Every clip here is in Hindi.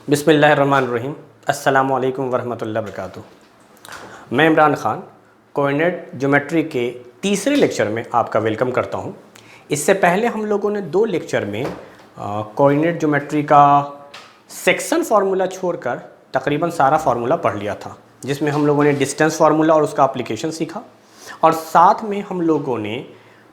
बिस्मिल्लाहिर्रहमानिर्रहीम। अस्सलामु अलैकुम वरहमतुल्लाहि वबरकातुहू। मैं इमरान ख़ान कोऑर्डिनेट ज्योमेट्री के तीसरे लेक्चर में आपका वेलकम करता हूं। इससे पहले हम लोगों ने दो लेक्चर में कोऑर्डिनेट ज्योमेट्री का सेक्शन फार्मूला छोड़कर तकरीबन सारा फार्मूला पढ़ लिया था, जिसमें हम लोगों ने डिस्टेंस फार्मूला और उसका एप्लीकेशन सीखा और साथ में हम लोगों ने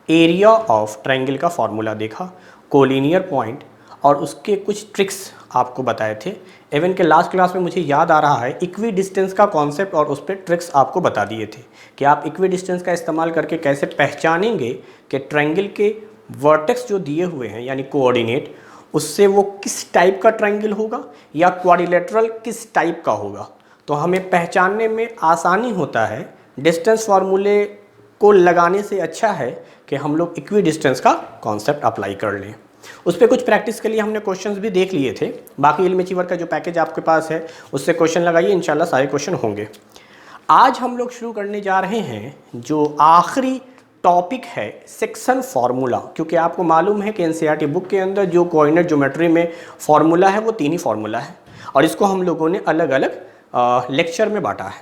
एरिया ऑफ ट्रायंगल का फार्मूला देखा, कोलिनियर पॉइंट और उसके कुछ ट्रिक्स आपको बताए थे। इवन के लास्ट क्लास में मुझे याद आ रहा है इक्वी डिस्टेंस का कॉन्सेप्ट और उस पर ट्रिक्स आपको बता दिए थे कि आप इक्वी डिस्टेंस का इस्तेमाल करके कैसे पहचानेंगे कि ट्रायंगल के वर्टेक्स जो दिए हुए हैं यानी कोऑर्डिनेट, उससे वो किस टाइप का ट्रायंगल होगा या क्वाड्रिलेटरल किस टाइप का होगा। तो हमें पहचानने में आसानी होता है। डिस्टेंस फार्मूले को लगाने से अच्छा है कि हम लोग इक्वी डिस्टेंस का कॉन्सेप्ट अप्लाई कर लें। उस पर कुछ प्रैक्टिस के लिए हमने क्वेश्चंस भी देख लिए थे। बाकी इल्म अचीवर का जो पैकेज आपके पास है उससे क्वेश्चन लगाइए, इंशाल्लाह सारे क्वेश्चन होंगे। आज हम लोग शुरू करने जा रहे हैं जो आखिरी टॉपिक है सेक्शन फार्मूला, क्योंकि आपको मालूम है कि एनसीईआरटी बुक के अंदर जो कोऑर्डिनेट ज्योमेट्री में फार्मूला है वो तीन ही फार्मूला है और इसको हम लोगों ने अलग अलग लेक्चर में बांटा है।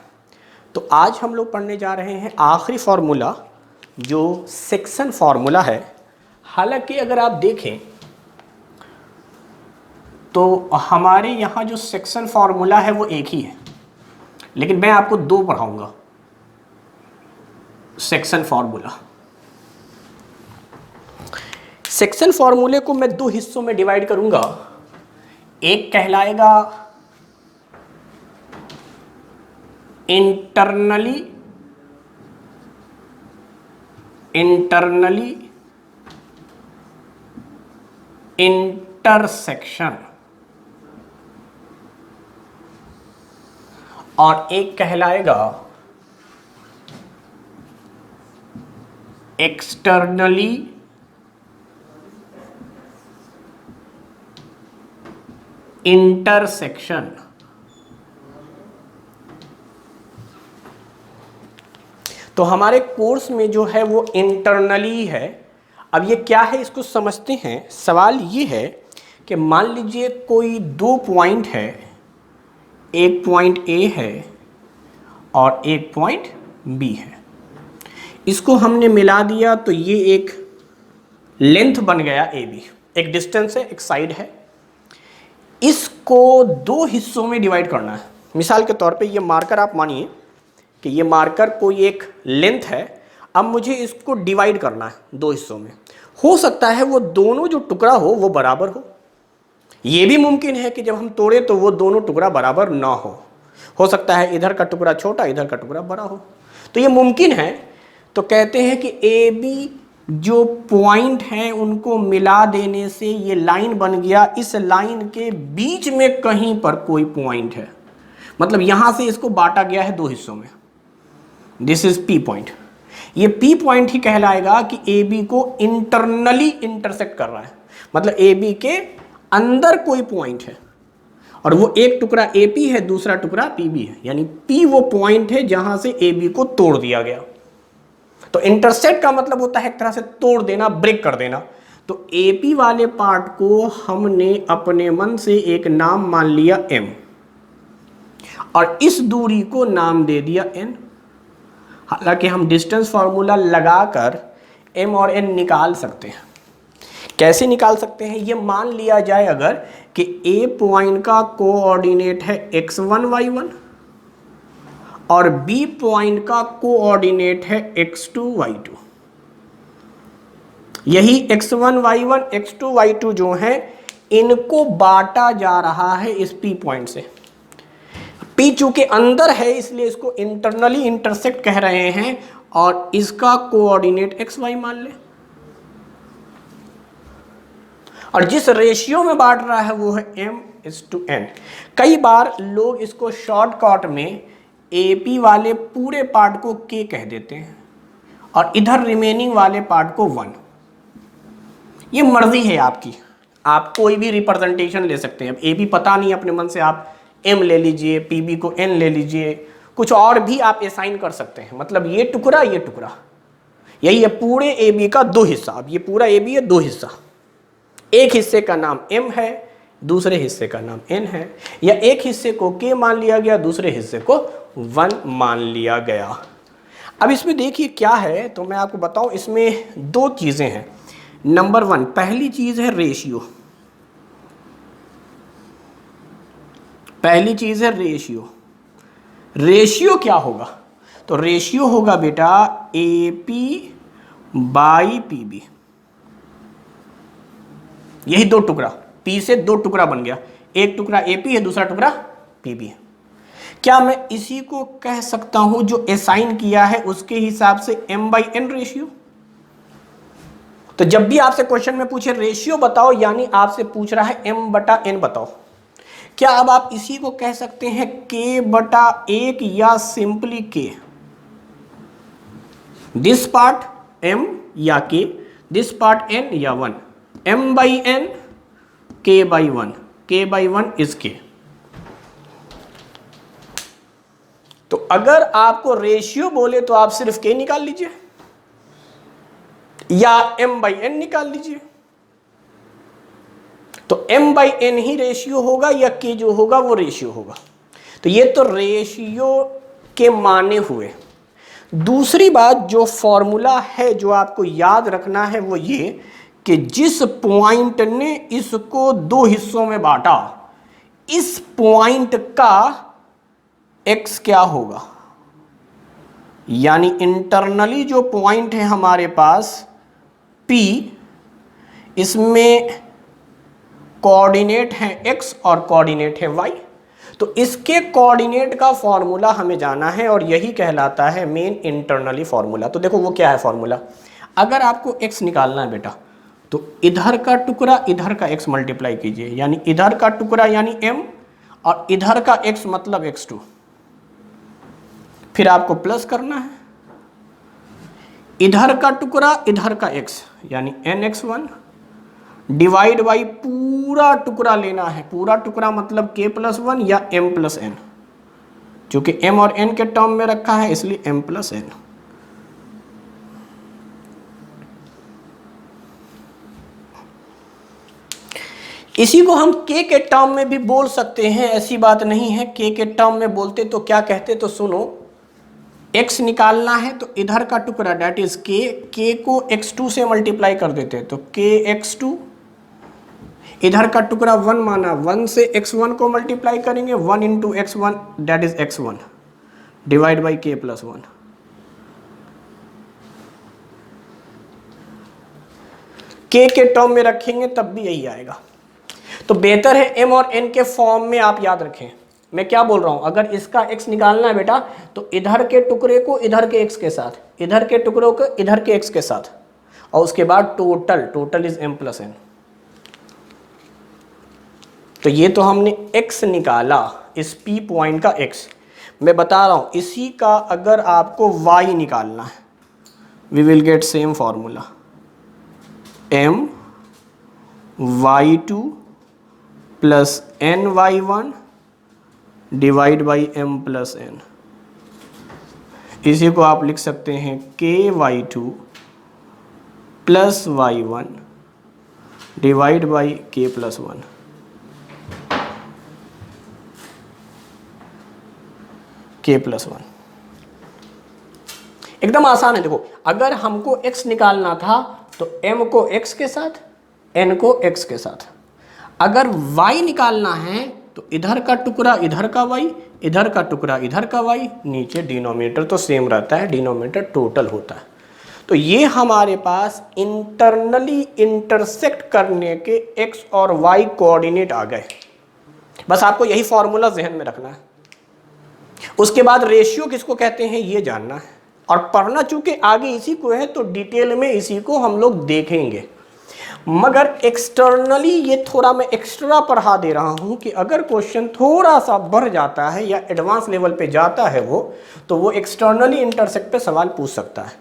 तो आज हम लोग पढ़ने जा रहे हैं आखिरी फार्मूला जो सेक्शन फार्मूला है। हालांकि अगर आप देखें तो हमारे यहाँ जो सेक्शन फार्मूला है वो एक ही है, लेकिन मैं आपको दो पढ़ाऊंगा सेक्शन फार्मूला। सेक्शन फार्मूले को मैं दो हिस्सों में डिवाइड करूंगा। एक कहलाएगा इंटरनली इंटरसेक्शन और एक कहलाएगा एक्सटर्नली इंटरसेक्शन। तो हमारे कोर्स में जो है वो इंटरनली है। अब ये क्या है इसको समझते हैं। सवाल ये है कि मान लीजिए कोई दो पॉइंट है, एक पॉइंट ए है और एक पॉइंट बी है। इसको हमने मिला दिया तो ये एक लेंथ बन गया ए बी, एक डिस्टेंस है, एक साइड है। इसको दो हिस्सों में डिवाइड करना है। मिसाल के तौर पे ये मार्कर आप मानिए कि ये मार्कर कोई एक लेंथ है। अब मुझे इसको डिवाइड करना है दो हिस्सों में। हो सकता है वो दोनों जो टुकड़ा हो वो बराबर हो। ये भी मुमकिन है कि जब हम तोड़े तो वो दोनों टुकड़ा बराबर ना हो सकता है इधर का टुकड़ा छोटा इधर का टुकड़ा बड़ा हो। तो ये मुमकिन है। तो कहते हैं कि ए बी जो पॉइंट हैं उनको मिला देने से ये लाइन बन गया। इस लाइन के बीच में कहीं पर कोई पॉइंट है, मतलब यहां से इसको बांटा गया है दो हिस्सों में। This is P point. ये पी पॉइंट ही कहलाएगा कि ए बी को इंटरनली इंटरसेक्ट कर रहा है, मतलब ए बी के अंदर कोई पॉइंट है और वो एक टुकड़ा ए पी है, दूसरा टुकड़ा पी बी है, यानी पी वो पॉइंट है जहां से ए बी को तोड़ दिया गया। तो इंटरसेक्ट का मतलब होता है एक तरह से तोड़ देना, ब्रेक कर देना। तो ए पी वाले पार्ट को हमने अपने मन से एक नाम मान लिया m और इस दूरी को नाम दे दिया n। हालांकि हम डिस्टेंस फार्मूला लगाकर m और n निकाल सकते हैं। कैसे निकाल सकते हैं? ये मान लिया जाए अगर कि a पॉइंट का कोऑर्डिनेट है x1 y1 और b पॉइंट का कोऑर्डिनेट है x2 y2। यही x1 y1 x2 y2 जो है इनको बांटा जा रहा है इस p पॉइंट से। p चूंकि अंदर है इसलिए इसको इंटरनली इंटरसेक्ट कह रहे हैं और इसका कोऑर्डिनेट xy मान ले। और जिस रेशियो में बांट रहा है वो है m/n। कई बार लोग इसको शॉर्टकट में AP वाले पूरे पार्ट को k कह देते हैं और इधर रिमेनिंग वाले पार्ट को 1। ये मर्जी है आपकी, आप कोई भी रिप्रेजेंटेशन ले सकते हैं। अब AP पता नहीं अपने मन से आप m ले लीजिए, PB को n ले लीजिए, कुछ और भी आप असाइन कर सकते हैं। मतलब ये टुकड़ा यही है पूरे AB का दो हिस्सा। अब ये पूरा AB है दो हिस्सा, एक हिस्से का नाम m है, दूसरे हिस्से का नाम n है, या एक हिस्से को k मान लिया गया, दूसरे हिस्से को 1 मान लिया गया। अब इसमें देखिए क्या है, तो मैं आपको बताऊं, इसमें दो चीज़ें हैं। नंबर 1, पहली चीज़ है रेशियो। पहली चीज़ है रेशियो। रेशियो क्या होगा? तो रेशियो होगा बेटा AP बाई PB। यही दो टुकड़ा, P से दो टुकड़ा बन गया, एक टुकड़ा AP है, दूसरा टुकड़ा PB है। क्या मैं इसी को कह सकता हूं जो असाइन किया है उसके हिसाब से M/N रेशियो? तो जब भी आपसे क्वेश्चन में पूछे रेशियो बताओ, यानी आपसे पूछ रहा है M/N बताओ। क्या अब आप इसी को कह सकते हैं K/1 या simply K? This part M या K, दिस पार्ट N या 1। M/N K/1, K/1 is K। तो अगर आपको रेशियो बोले तो आप सिर्फ K निकाल लीजिए या M/N निकाल लीजिए। तो M/N ही रेशियो होगा या K जो होगा वो रेशियो होगा। तो ये तो रेशियो के माने हुए। दूसरी बात, जो फॉर्मूला है जो आपको याद रखना है वो ये कि जिस पॉइंट ने इसको दो हिस्सों में बांटा, इस पॉइंट का x क्या होगा। यानी इंटरनली जो पॉइंट है हमारे पास P, इसमें कोऑर्डिनेट है x और कोऑर्डिनेट है y। तो इसके कोऑर्डिनेट का फॉर्मूला हमें जाना है और यही कहलाता है मेन इंटरनली फॉर्मूला। तो देखो वो क्या है फॉर्मूला। अगर आपको x निकालना है बेटा, तो इधर का टुकड़ा इधर का x मल्टीप्लाई कीजिए, यानी इधर का टुकड़ा यानी m और इधर का x मतलब x2। फिर आपको प्लस करना है, इधर का टुकड़ा इधर का x यानी nx1 डिवाइड बाई पूरा टुकड़ा लेना है। पूरा टुकड़ा मतलब k+1 या m+n, क्योंकि m और n के टर्म में रखा है इसलिए m+n। इसी को हम k के टर्म में भी बोल सकते हैं, ऐसी बात नहीं है। k के टर्म में बोलते तो क्या कहते, तो सुनो, x निकालना है तो इधर का टुकड़ा डेट इज k को x2 से मल्टीप्लाई कर देते, तो kx2, इधर का टुकड़ा 1 माना, 1 से x1 को मल्टीप्लाई करेंगे, 1 into x1 that is x1 divide by k+1। k के टर्म में रखेंगे तब भी यही आएगा। तो बेहतर है m और n के फॉर्म में आप याद रखें। मैं क्या बोल रहा हूं, अगर इसका x निकालना है बेटा तो इधर के टुकड़े को इधर के x के साथ, इधर के टुकड़ों को इधर के x के साथ, और उसके बाद टोटल इज m+n। तो ये तो हमने x निकाला, इस P पॉइंट का x। मैं बता रहा हूं इसी का अगर आपको y निकालना है, we will get same formula, my2 plus ny1 divide by m+n। इसी को आप लिख सकते हैं ky2 plus y1 divide by k+1। k+1 एकदम आसान है। देखो अगर हमको x निकालना था तो m को x के साथ, n को x के साथ। अगर y निकालना है तो इधर का टुकड़ा इधर का y, इधर का टुकड़ा इधर का y, नीचे डिनोमिनेटर तो सेम रहता है, डिनोमिनेटर टोटल होता है। तो ये हमारे पास इंटरनली इंटरसेक्ट करने के x और y कोऑर्डिनेट आ गए। बस आपको यही फॉर्मूला जहन में रखना है। उसके बाद रेशियो किसको कहते हैं ये जानना है, और पढ़ना चूंकि आगे इसी को है तो डिटेल में इसी को हम लोग देखेंगे। मगर एक्सटर्नली ये थोड़ा मैं एक्स्ट्रा पढ़ा दे रहा हूं कि अगर क्वेश्चन थोड़ा सा बढ़ जाता है या एडवांस लेवल पे जाता है तो वो एक्सटर्नली इंटरसेक्ट पे सवाल पूछ सकता है।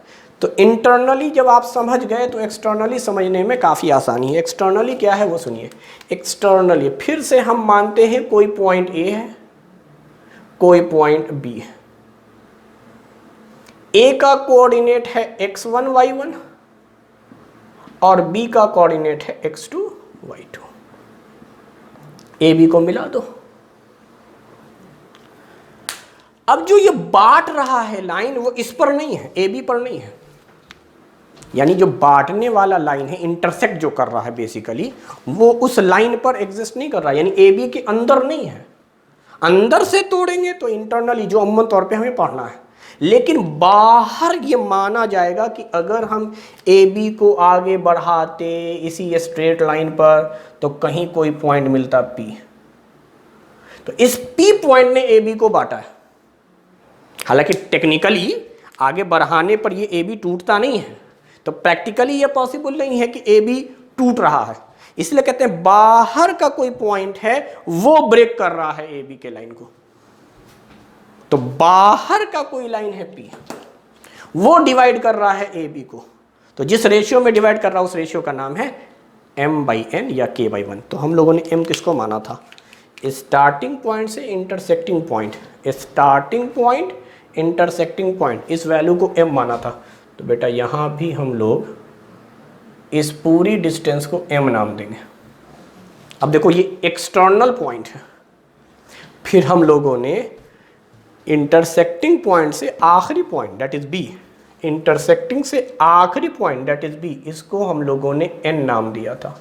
तो इंटरनली जब आप समझ गए तो एक्सटर्नली समझने में काफ़ी आसानी है। एक्सटर्नली क्या है वो सुनिए। एक्सटर्नली फिर से हम मानते हैं कोई पॉइंट ए है, कोई पॉइंट बी है। ए का कोऑर्डिनेट है x1 y1 और बी का कोऑर्डिनेट है x2 y2। ए बी को मिला दो। अब जो ये बांट रहा है लाइन वो इस पर नहीं है, ए बी पर नहीं है, यानी जो बांटने वाला लाइन है, इंटरसेक्ट जो कर रहा है बेसिकली, वो उस लाइन पर एग्जिस्ट नहीं कर रहा, यानी ए बी के अंदर नहीं है। अंदर से तोड़ेंगे तो इंटरनली, जो अमूमन तौर पे हमें पढ़ना है, लेकिन बाहर ये माना जाएगा कि अगर हम ए बी को आगे बढ़ाते इसी स्ट्रेट लाइन पर तो कहीं कोई पॉइंट मिलता पी, तो इस पी पॉइंट ने ए बी को बांटा है। हालांकि टेक्निकली आगे बढ़ाने पर ये ए बी टूटता नहीं है, तो प्रैक्टिकली ये पॉसिबल नहीं है कि ए बी टूट रहा है, इसलिए कहते हैं बाहर का कोई पॉइंट है वो ब्रेक कर रहा है ए बी के लाइन को। तो बाहर का कोई लाइन है पी, वो डिवाइड कर रहा है ए बी को, तो जिस रेशियो में डिवाइड कर रहा है उस रेशियो का नाम है m/n या k/1। तो हम लोगों ने m किसको माना था? स्टार्टिंग पॉइंट से intersecting point, starting point intersecting point, इस वैल्यू को m माना था। तो बेटा यहाँ भी हम लोग इस पूरी डिस्टेंस को m नाम देंगे। अब देखो ये एक्सटर्नल पॉइंट है, फिर हम लोगों ने इंटरसेक्टिंग पॉइंट से आखिरी point that is b, intersecting से आखिरी पॉइंट दैट इज b, इसको हम लोगों ने n नाम दिया था।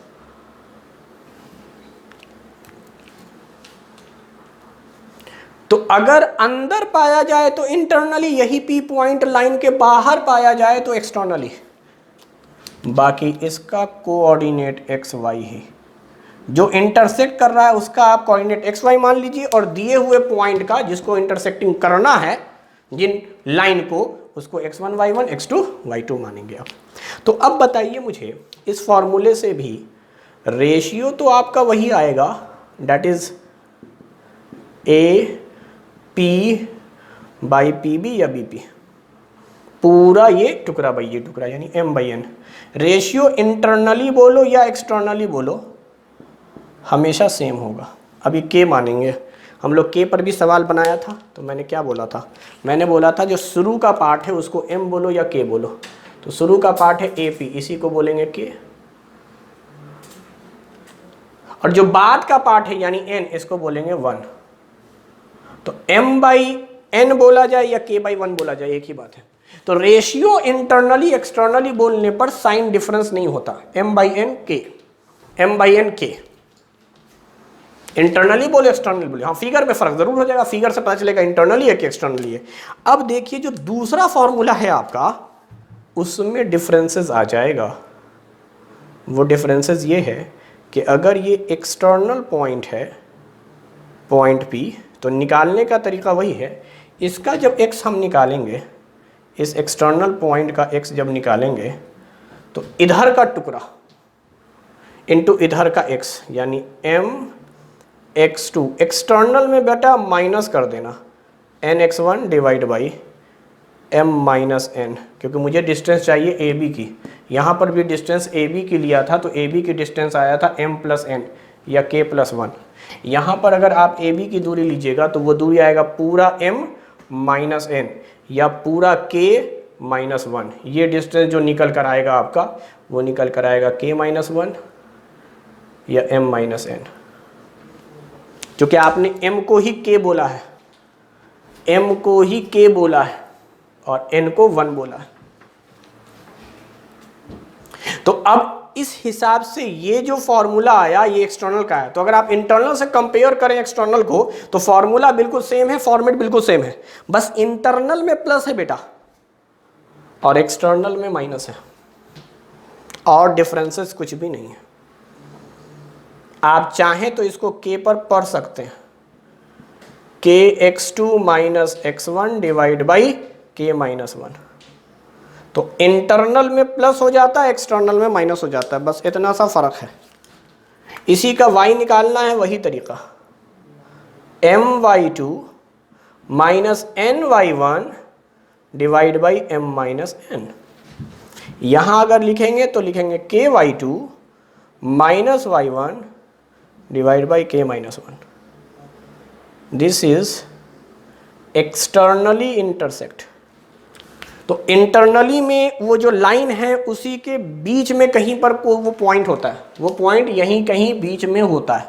तो अगर अंदर पाया जाए तो इंटरनली, यही पी पॉइंट लाइन के बाहर पाया जाए तो एक्सटर्नली, बाकी इसका कोऑर्डिनेट एक्स वाई है। जो इंटरसेक्ट कर रहा है उसका आप कोऑर्डिनेट एक्स वाई मान लीजिए, और दिए हुए पॉइंट का जिसको इंटरसेक्टिंग करना है जिन लाइन को, उसको x1 y1 x2 y2 मानेंगे आप। तो अब बताइए मुझे, इस फॉर्मूले से भी रेशियो तो आपका वही आएगा, that is A P by P B या बी पी, पूरा ये टुकड़ा बाई ये टुकड़ा, यानी m/n। रेशियो इंटरनली बोलो या एक्सटर्नली बोलो हमेशा सेम होगा। अभी k मानेंगे हम लोग, k पर भी सवाल बनाया था, तो मैंने क्या बोला था? मैंने बोला था जो शुरू का पार्ट है उसको m बोलो या k बोलो। तो शुरू का पार्ट है AP, इसी को बोलेंगे k, और जो बाद का पार्ट है यानी n, इसको बोलेंगे 1। तो m/n बोला जाए या k/1 बोला जाए एक ही बात है। तो रेशियो इंटरनली एक्सटर्नली बोलने पर साइन डिफरेंस नहीं होता, m/n k, m/n k, internally बोले एक्सटर्नली बोले। हाँ, फिगर में फर्क जरूर हो जाएगा, फिगर से पता चलेगा इंटरनली है कि एक्सटर्नली है। अब देखिए जो दूसरा फॉर्मूला है आपका, उसमें डिफरेंसेस आ जाएगा। वो डिफरेंसेस ये है कि अगर ये एक्सटर्नल पॉइंट है, पॉइंट P, तो निकालने का तरीका वही है। इसका जब x हम निकालेंगे, इस एक्सटर्नल पॉइंट का x जब निकालेंगे, तो इधर का टुकड़ा इनटू इधर का x, यानी mx2, एक्सटर्नल में बेटा माइनस कर देना nx1 डिवाइड बाई m-n, क्योंकि मुझे डिस्टेंस चाहिए AB की। यहाँ पर भी डिस्टेंस AB की लिया था, तो AB की डिस्टेंस आया था m+n या k+1। यहाँ पर अगर आप AB की दूरी लीजिएगा तो वो दूरी आएगा पूरा m-n या पूरा k-1। ये डिस्टेंस जो निकल कर आएगा आपका, वो निकल कर आएगा k-1 या m-n। क्योंकि आपने m को ही k बोला है, m को ही k बोला है और n को 1 बोला है। तो अब इस हिसाब से ये जो फॉर्मूला आया ये एक्सटर्नल का है। तो अगर आप इंटरनल से कंपेयर करें एक्सटर्नल को तो फॉर्मूला बिल्कुल सेम है, फॉर्मेट बिल्कुल सेम है, बस इंटरनल में प्लस है बेटा और एक्सटर्नल में माइनस है, और डिफरेंसेस कुछ भी नहीं है। आप चाहें तो इसको k पर पढ़ सकते हैं, kx2 minus x1 divide by k-1। तो इंटरनल में प्लस हो जाता है, एक्सटर्नल में माइनस हो जाता है, बस इतना सा फर्क है। इसी का y निकालना है, वही तरीका, my2 minus ny1 divide by m-n। यहाँ अगर लिखेंगे तो लिखेंगे ky2 minus y1 divide by k-1। This is externally intersect. तो इंटरनली में वो जो लाइन है उसी के बीच में कहीं पर वो पॉइंट होता है, वो पॉइंट यहीं कहीं बीच में होता है।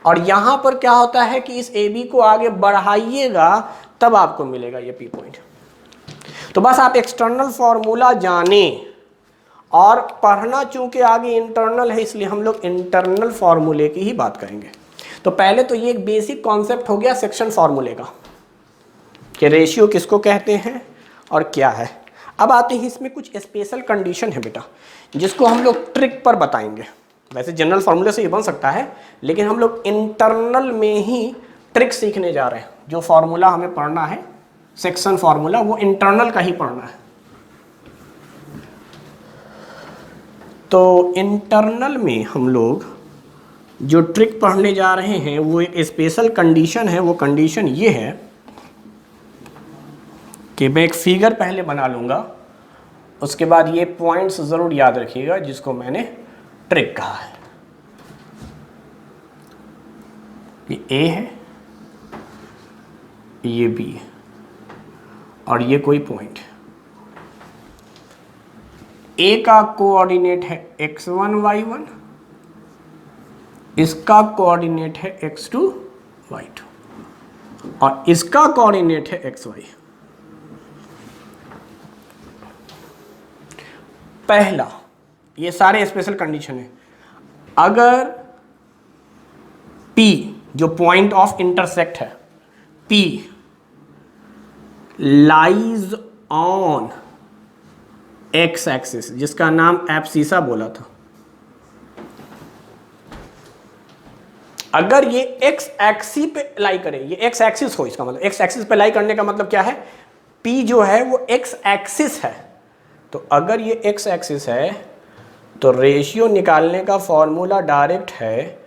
और यहाँ पर क्या होता है कि इस ए बी को आगे बढ़ाइएगा तब आपको मिलेगा ये पी पॉइंट। तो बस आप एक्सटर्नल फॉर्मूला जाने और पढ़ना, चूंकि आगे इंटरनल है इसलिए हम लोग इंटरनल फॉर्मूले की ही बात करेंगे। तो पहले तो ये एक बेसिक कॉन्सेप्ट हो गया सेक्शन फॉर्मूले का कि रेशियो किसको कहते हैं और क्या है। अब आते हैं इसमें कुछ स्पेशल कंडीशन है बेटा जिसको हम लोग ट्रिक पर बताएंगे। वैसे जनरल फॉर्मूले से ये बन सकता है लेकिन हम लोग इंटरनल में ही ट्रिक सीखने जा रहे हैं। जो फॉर्मूला हमें पढ़ना है सेक्शन फॉर्मूला वो इंटरनल का ही पढ़ना है। तो इंटरनल में हम लोग जो ट्रिक पढ़ने जा रहे हैं वो एक स्पेशल कंडीशन है। वो कंडीशन ये है कि मैं एक फिगर पहले बना लूँगा, उसके बाद ये पॉइंट्स ज़रूर याद रखिएगा जिसको मैंने ट्रिक कहा है। ये ए है, ये बी है और ये कोई पॉइंट है। ए का कोऑर्डिनेट है x1 y1, इसका कोऑर्डिनेट है x2 y2 और इसका कोऑर्डिनेट है xy। पहला, ये सारे स्पेशल कंडीशन है। अगर P जो पॉइंट ऑफ इंटरसेक्ट है P lies on x axis जिसका नाम एब्सिसा बोला था, अगर ये एक्स एक्सिस पे लाई करे, ये एक्स एक्सिस हो, इसका मतलब एक्स एक्सिस पे लाई करने का मतलब क्या है, P जो है वो एक्स एक्सिस है। तो अगर ये एक्स एक्सिस है तो रेशियो निकालने का फॉर्मूला डायरेक्ट है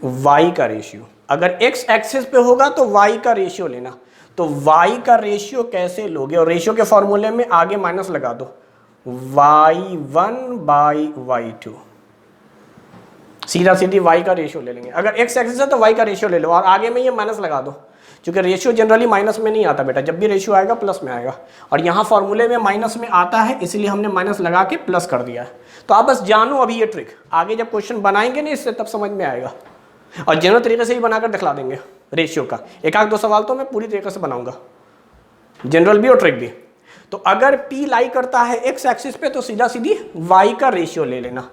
y का रेशियो। अगर x एक्सिस पे होगा तो y का रेशियो लेना। तो y का रेशियो कैसे लोगे, और रेशियो के फॉर्मूले में आगे माइनस लगा दो, y1 बाई y2, सीधा सीधी y का रेशियो ले लेंगे। अगर x एक्सिस है तो y का रेशियो ले लो और आगे में ये माइनस लगा दो, क्योंकि रेशियो जनरली माइनस में नहीं आता बेटा, जब भी रेशियो आएगा प्लस में आएगा और यहाँ फॉर्मूले में माइनस में आता है इसलिए हमने माइनस लगा के प्लस कर दिया है। तो आप बस जानो अभी ये ट्रिक, आगे जब क्वेश्चन बनाएंगे ना इससे तब समझ में आएगा और जनरल तरीके से ही बनाकर दिखला देंगे रेशियो का। एक आध दो सवाल तो मैं पूरी तरीके से बनाऊंगा, जनरल भी और ट्रिक भी। तो अगर P लाई करता है एक्स एक्सिस पे तो सीधा सीधी y का रेशियो ले लेना।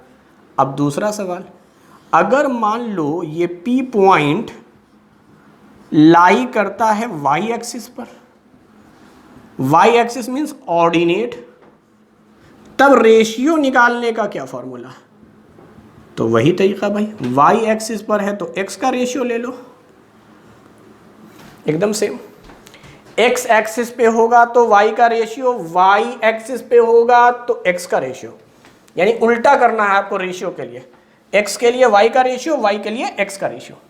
अब दूसरा सवाल, अगर मान लो ये P पॉइंट लाई करता है y एक्सिस पर, y एक्सिस मीन्स ऑर्डिनेट, तब रेशियो निकालने का क्या फॉर्मूला है, तो वही तरीका भाई, y एक्सिस पर है तो x का रेशियो ले लो, एकदम सेम। x एक्सिस पे होगा तो y का रेशियो, y एक्सिस पे होगा तो x का रेशियो, यानी उल्टा करना है आपको रेशियो के लिए, x के लिए y का रेशियो, y के लिए x का रेशियो।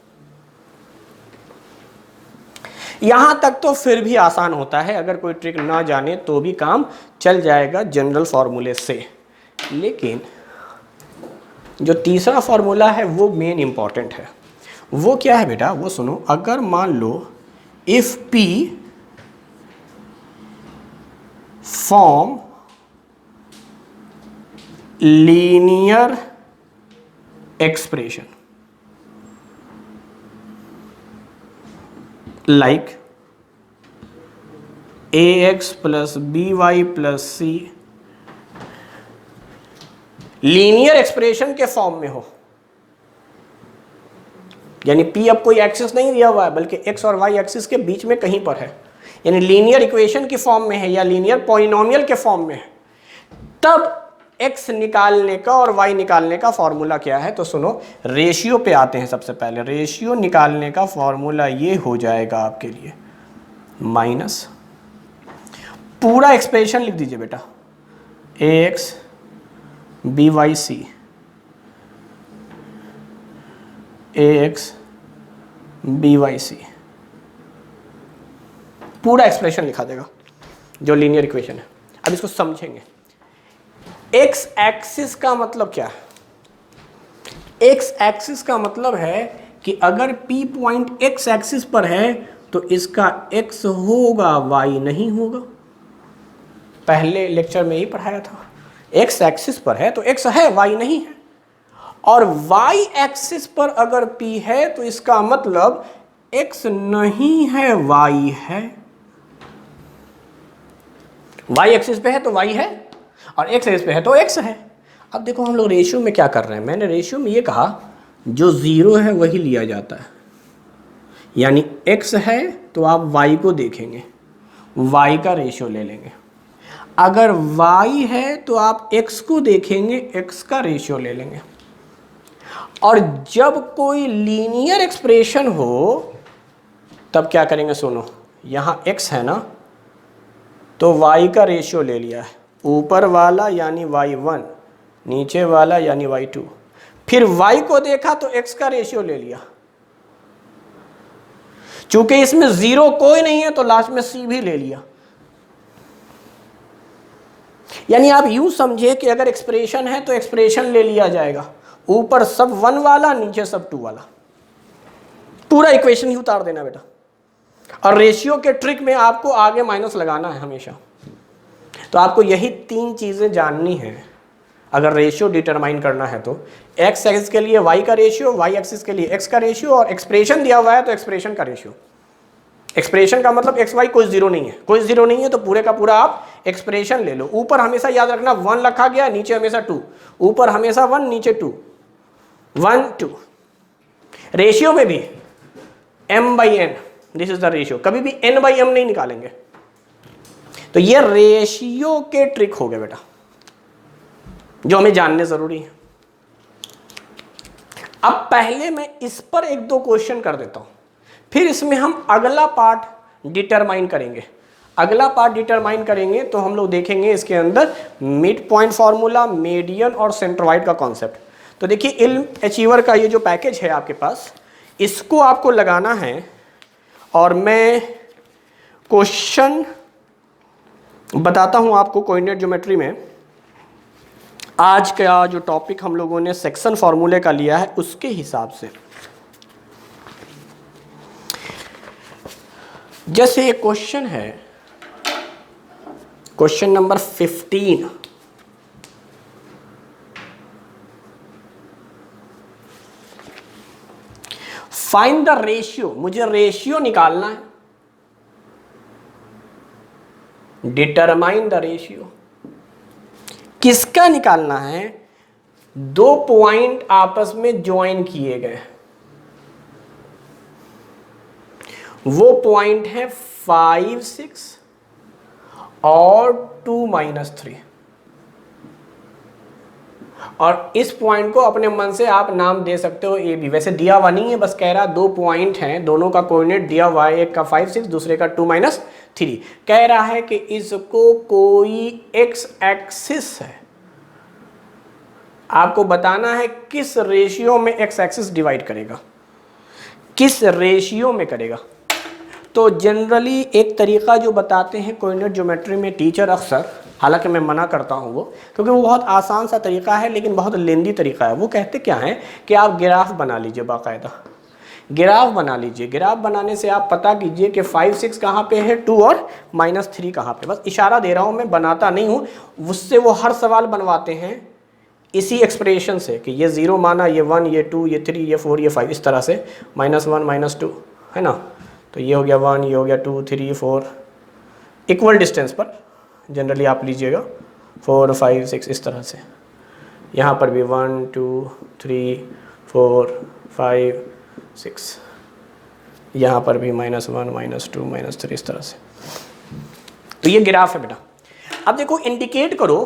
यहां तक तो फिर भी आसान होता है, अगर कोई ट्रिक ना जाने तो भी काम चल जाएगा जनरल फॉर्मूले से। लेकिन जो तीसरा फॉर्मूला है वो मेन इंपॉर्टेंट है। वो क्या है बेटा, वो सुनो। अगर मान लो if P form linear expression like ax plus by plus c, linear expression के फॉर्म में हो, यानी P अब कोई एक्सिस नहीं दिया हुआ है बल्कि x और y एक्सिस के बीच में कहीं पर है, यानी लीनियर इक्वेशन की फॉर्म में है या लीनियर पॉलिनोमियल के फॉर्म में है, तब x निकालने का और y निकालने का फॉर्मूला क्या है, तो सुनो रेशियो पे आते हैं। सबसे पहले रेशियो निकालने का फॉर्मूला ये हो जाएगा आपके लिए माइनस, पूरा एक्सप्रेशन लिख दीजिए बेटा, ax by c, ax by c, पूरा एक्सप्रेशन लिखा देगा जो लीनियर इक्वेशन है। अब इसको समझेंगे। एक्स एक्सिस का मतलब क्या है, एक्स एक्सिस का मतलब है कि अगर P पॉइंट एक्स एक्सिस पर है तो इसका x होगा y नहीं होगा, पहले लेक्चर में ही पढ़ाया था। एक्स एक्सिस पर है तो x है y नहीं है, और y एक्सिस पर अगर p है तो इसका मतलब x नहीं है, y है। y एक्सिस पे है तो y है और x एक्सिस पे है तो x है। अब देखो हम लोग रेशियो में क्या कर रहे हैं, मैंने रेशियो में ये कहा जो जीरो है वही लिया जाता है, यानी x है तो आप y को देखेंगे, y का रेशियो ले लेंगे। अगर y है तो आप x को देखेंगे, x का रेशियो ले लेंगे। और जब कोई लीनियर एक्सप्रेशन हो तब क्या करेंगे, सुनो, यहाँ x है ना तो y का रेशियो ले लिया है, ऊपर वाला यानी y1, नीचे वाला यानी y2। फिर y को देखा तो x का रेशियो ले लिया, चूंकि इसमें जीरो कोई नहीं है तो लास्ट में c भी ले लिया। यानी आप यूं समझे कि अगर एक्सप्रेशन है तो एक्सप्रेशन ले लिया जाएगा, ऊपर सब 1 वाला नीचे सब 2 वाला, पूरा इक्वेशन ही उतार देना बेटा। और रेशियो के ट्रिक में आपको आगे माइनस लगाना है हमेशा। तो आपको यही 3 चीजें जाननी है अगर रेशियो डिटरमाइन करना है तो। x एक्सिस के लिए y का रेशियो, y एक्सिस के लिए x का रेशियो, और एक्सप्रेशन दिया हुआ है तो एक्सप्रेशन का रेशियो। एक्सप्रेशन का मतलब x y कोई जीरो नहीं है, कोई जीरो नहीं है तो पूरे का पूरा आप एक्सप्रेशन ले लो। ऊपर हमेशा याद रखना 1 रखा गया, नीचे हमेशा 2, ऊपर हमेशा 1 नीचे 2, 1 2। रेशियो में भी m/n, this is the ratio, कभी भी n/m नहीं निकालेंगे। तो ये रेशियो के ट्रिक हो गए बेटा जो हमें जानने जरूरी है। अब पहले मैं इस पर 1-2 क्वेश्चन कर देता हूं, फिर इसमें हम अगला पार्ट डिटरमाइन करेंगे। अगला पार्ट डिटरमाइन करेंगे तो हम लोग देखेंगे इसके अंदर मिड पॉइंट फार्मूला, मीडियन और सेंट्रोइड का कॉन्सेप्ट। तो देखिए इल्म अचीवर का ये जो पैकेज है आपके पास, इसको आपको लगाना है। और मैं क्वेश्चन बताता हूं आपको कोऑर्डिनेट ज्योमेट्री में। आज का जो टॉपिक हम लोगों ने सेक्शन फार्मूले का लिया है उसके हिसाब से। जैसे एक क्वेश्चन है, question number 15, find the ratio, मुझे रेशियो निकालना है, डिटरमाइन द रेशियो। किसका निकालना है? 2 पॉइंट आपस में ज्वाइन किए गए, वो पॉइंट है 5 6 और 2 -3। और इस पॉइंट को अपने मन से आप नाम दे सकते हो ए बी। वैसे दिया हुआ नहीं है, बस कह रहा 2 पॉइंट हैं, दोनों का कोऑर्डिनेट दिया हुआ है, एक का 5 6 दूसरे का 2 -3। कह रहा है कि इसको कोई x एक्सिस है, आपको बताना है किस रेशियो में x एक्सिस डिवाइड करेगा, किस रेशियो में करेगा। तो जनरली एक तरीका जो बताते हैं कोऑर्डिनेट ज्योमेट्री में टीचर अक्सर, हालांकि मैं मना करता हूं वो, क्योंकि वो बहुत आसान सा तरीका है लेकिन बहुत लेंदी तरीका है। वो कहते क्या है कि आप ग्राफ बना लीजिए, बाकायदा ग्राफ बना लीजिए। ग्राफ बनाने से आप पता कीजिए कि 5 6 कहाँ पे है, 2 और -3 कहाँ पे। बस इशारा दे रहा हूँ, मैं बनाता नहीं हूँ। उससे वो हर सवाल बनवाते हैं इसी एक्सप्रेशन से कि ये 0 माना, ये 1, ये 2, ये 3, ये 4, ये 5, इस तरह से -1 -2 है ना। तो ये हो गया 1, ये हो गया 2 3 4, इक्वल डिस्टेंस पर जनरली आप लीजिएगा 4 5 6 इस तरह से। यहाँ पर भी 1 2 3 4 5 6, यहाँ पर भी -1 -2 -3 इस तरह से। तो ये ग्राफ है बेटा। अब देखो इंडिकेट करो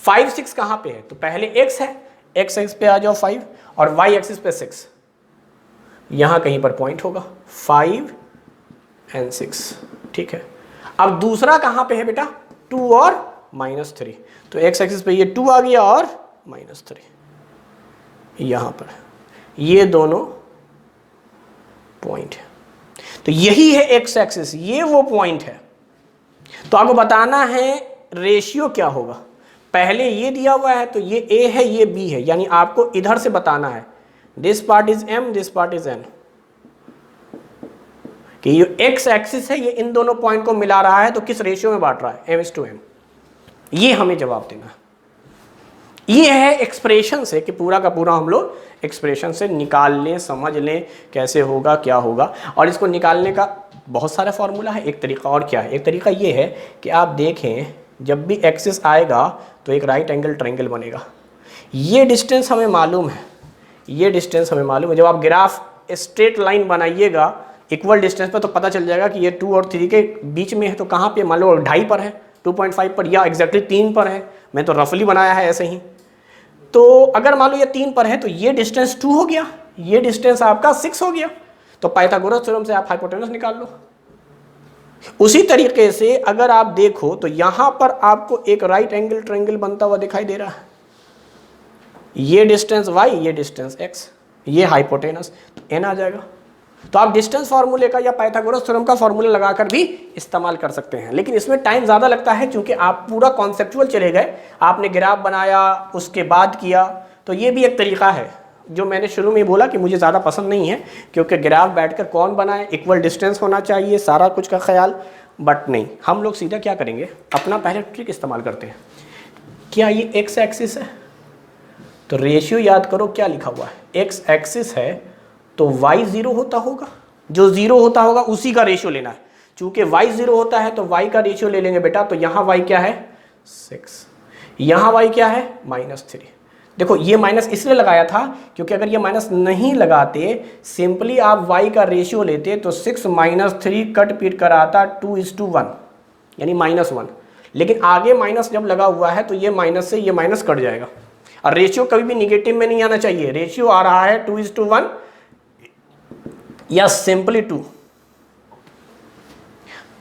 5 6 कहाँ पे है, तो पहले x है, x एक्सिस पे आ जाओ 5 और y एक्सिस पे 6, यहाँ कहीं पर पॉइंट होगा 5 और 6, ठीक है। अब दूसरा कहाँ पे है बेटा, 2 और -3, तो x एक्सिस पे ये 2 आ गया और -3 यहाँ पर, ये दोनों पॉइंट है। तो यही है x एक्सिस, ये वो पॉइंट है। तो आपको बताना है रेशियो क्या होगा। पहले ये दिया हुआ है तो ये a है, ये b है, यानी आपको इधर से बताना है this part is m, this part is n, कि ये x एक्सिस है, ये इन दोनों पॉइंट को मिला रहा है तो किस रेशियो में बांट रहा है, m/m। ये हमें जवाब देना है। ये है एक्सप्रेशन से कि पूरा का पूरा हम लोग एक्सप्रेशन से निकाल लें, समझ लें कैसे होगा क्या होगा। और इसको निकालने का बहुत सारा फॉर्मूला है। एक तरीका और क्या है, एक तरीका ये है कि आप देखें जब भी एक्सिस आएगा तो एक राइट एंगल ट्रायंगल बनेगा। ये डिस्टेंस हमें मालूम है, ये डिस्टेंस हमें मालूम है। जब आप ग्राफ स्ट्रेट लाइन बनाइएगा इक्वल डिस्टेंस पर तो पता चल जाएगा कि ये 2 और 3 के बीच में है। तो कहाँ पे, मान लो 2.5 पर है, 2.5 पर, या एग्जैक्टली 3 पर है। मैं तो रफली बनाया है ऐसे ही। तो अगर मान लो ये 3 पर है तो ये डिस्टेंस 2 हो गया, ये डिस्टेंस आपका 6 हो गया। तो पाइथागोरस थ्योरम से आप हाइपोटेनस निकाल लो। उसी तरीके से अगर आप देखो तो यहां पर आपको एक राइट एंगल ट्रायंगल बनता हुआ दिखाई दे रहा है। ये डिस्टेंस y, ये डिस्टेंस x, ये हाइपोटेनस, तो n आ जाएगा। तो आप डिस्टेंस फार्मूले का या पाइथागोरस थ्योरम का फार्मूला लगाकर भी इस्तेमाल कर सकते हैं। लेकिन इसमें टाइम ज़्यादा लगता है क्योंकि आप पूरा कॉन्सेप्चुअल चले गए, आपने ग्राफ बनाया उसके बाद किया। तो ये भी एक तरीका है जो मैंने शुरू में बोला कि मुझे ज़्यादा पसंद नहीं है, क्योंकि ग्राफ बैठकर कौन बनाए, इक्वल डिस्टेंस होना चाहिए, सारा कुछ का ख्याल। बट नहीं, हम लोग सीधा क्या करेंगे, अपना पहले ट्रिक इस्तेमाल करते हैं। क्या ये एक्स एक्सिस है? तो रेशियो याद करो क्या लिखा हुआ है, एक्स एक्सिस है तो y 0 होता होगा, जो 0 होता होगा उसी का रेशियो लेना है। चूंकि y 0 होता है तो y का रेशियो ले लेंगे बेटा। तो यहाँ y क्या है 6, यहाँ y क्या है -3। देखो ये माइनस इसलिए लगाया था क्योंकि अगर ये माइनस नहीं लगाते, सिंपली आप y का रेशियो लेते तो 6 - 3 कट पीट कर आता 2:1 यानी -1। लेकिन आगे माइनस जब लगा हुआ है तो ये माइनस से ये माइनस कट जाएगा। और रेशियो कभी भी निगेटिव में नहीं आना चाहिए। रेशियो आ रहा है 2:1 या सिंपली 2।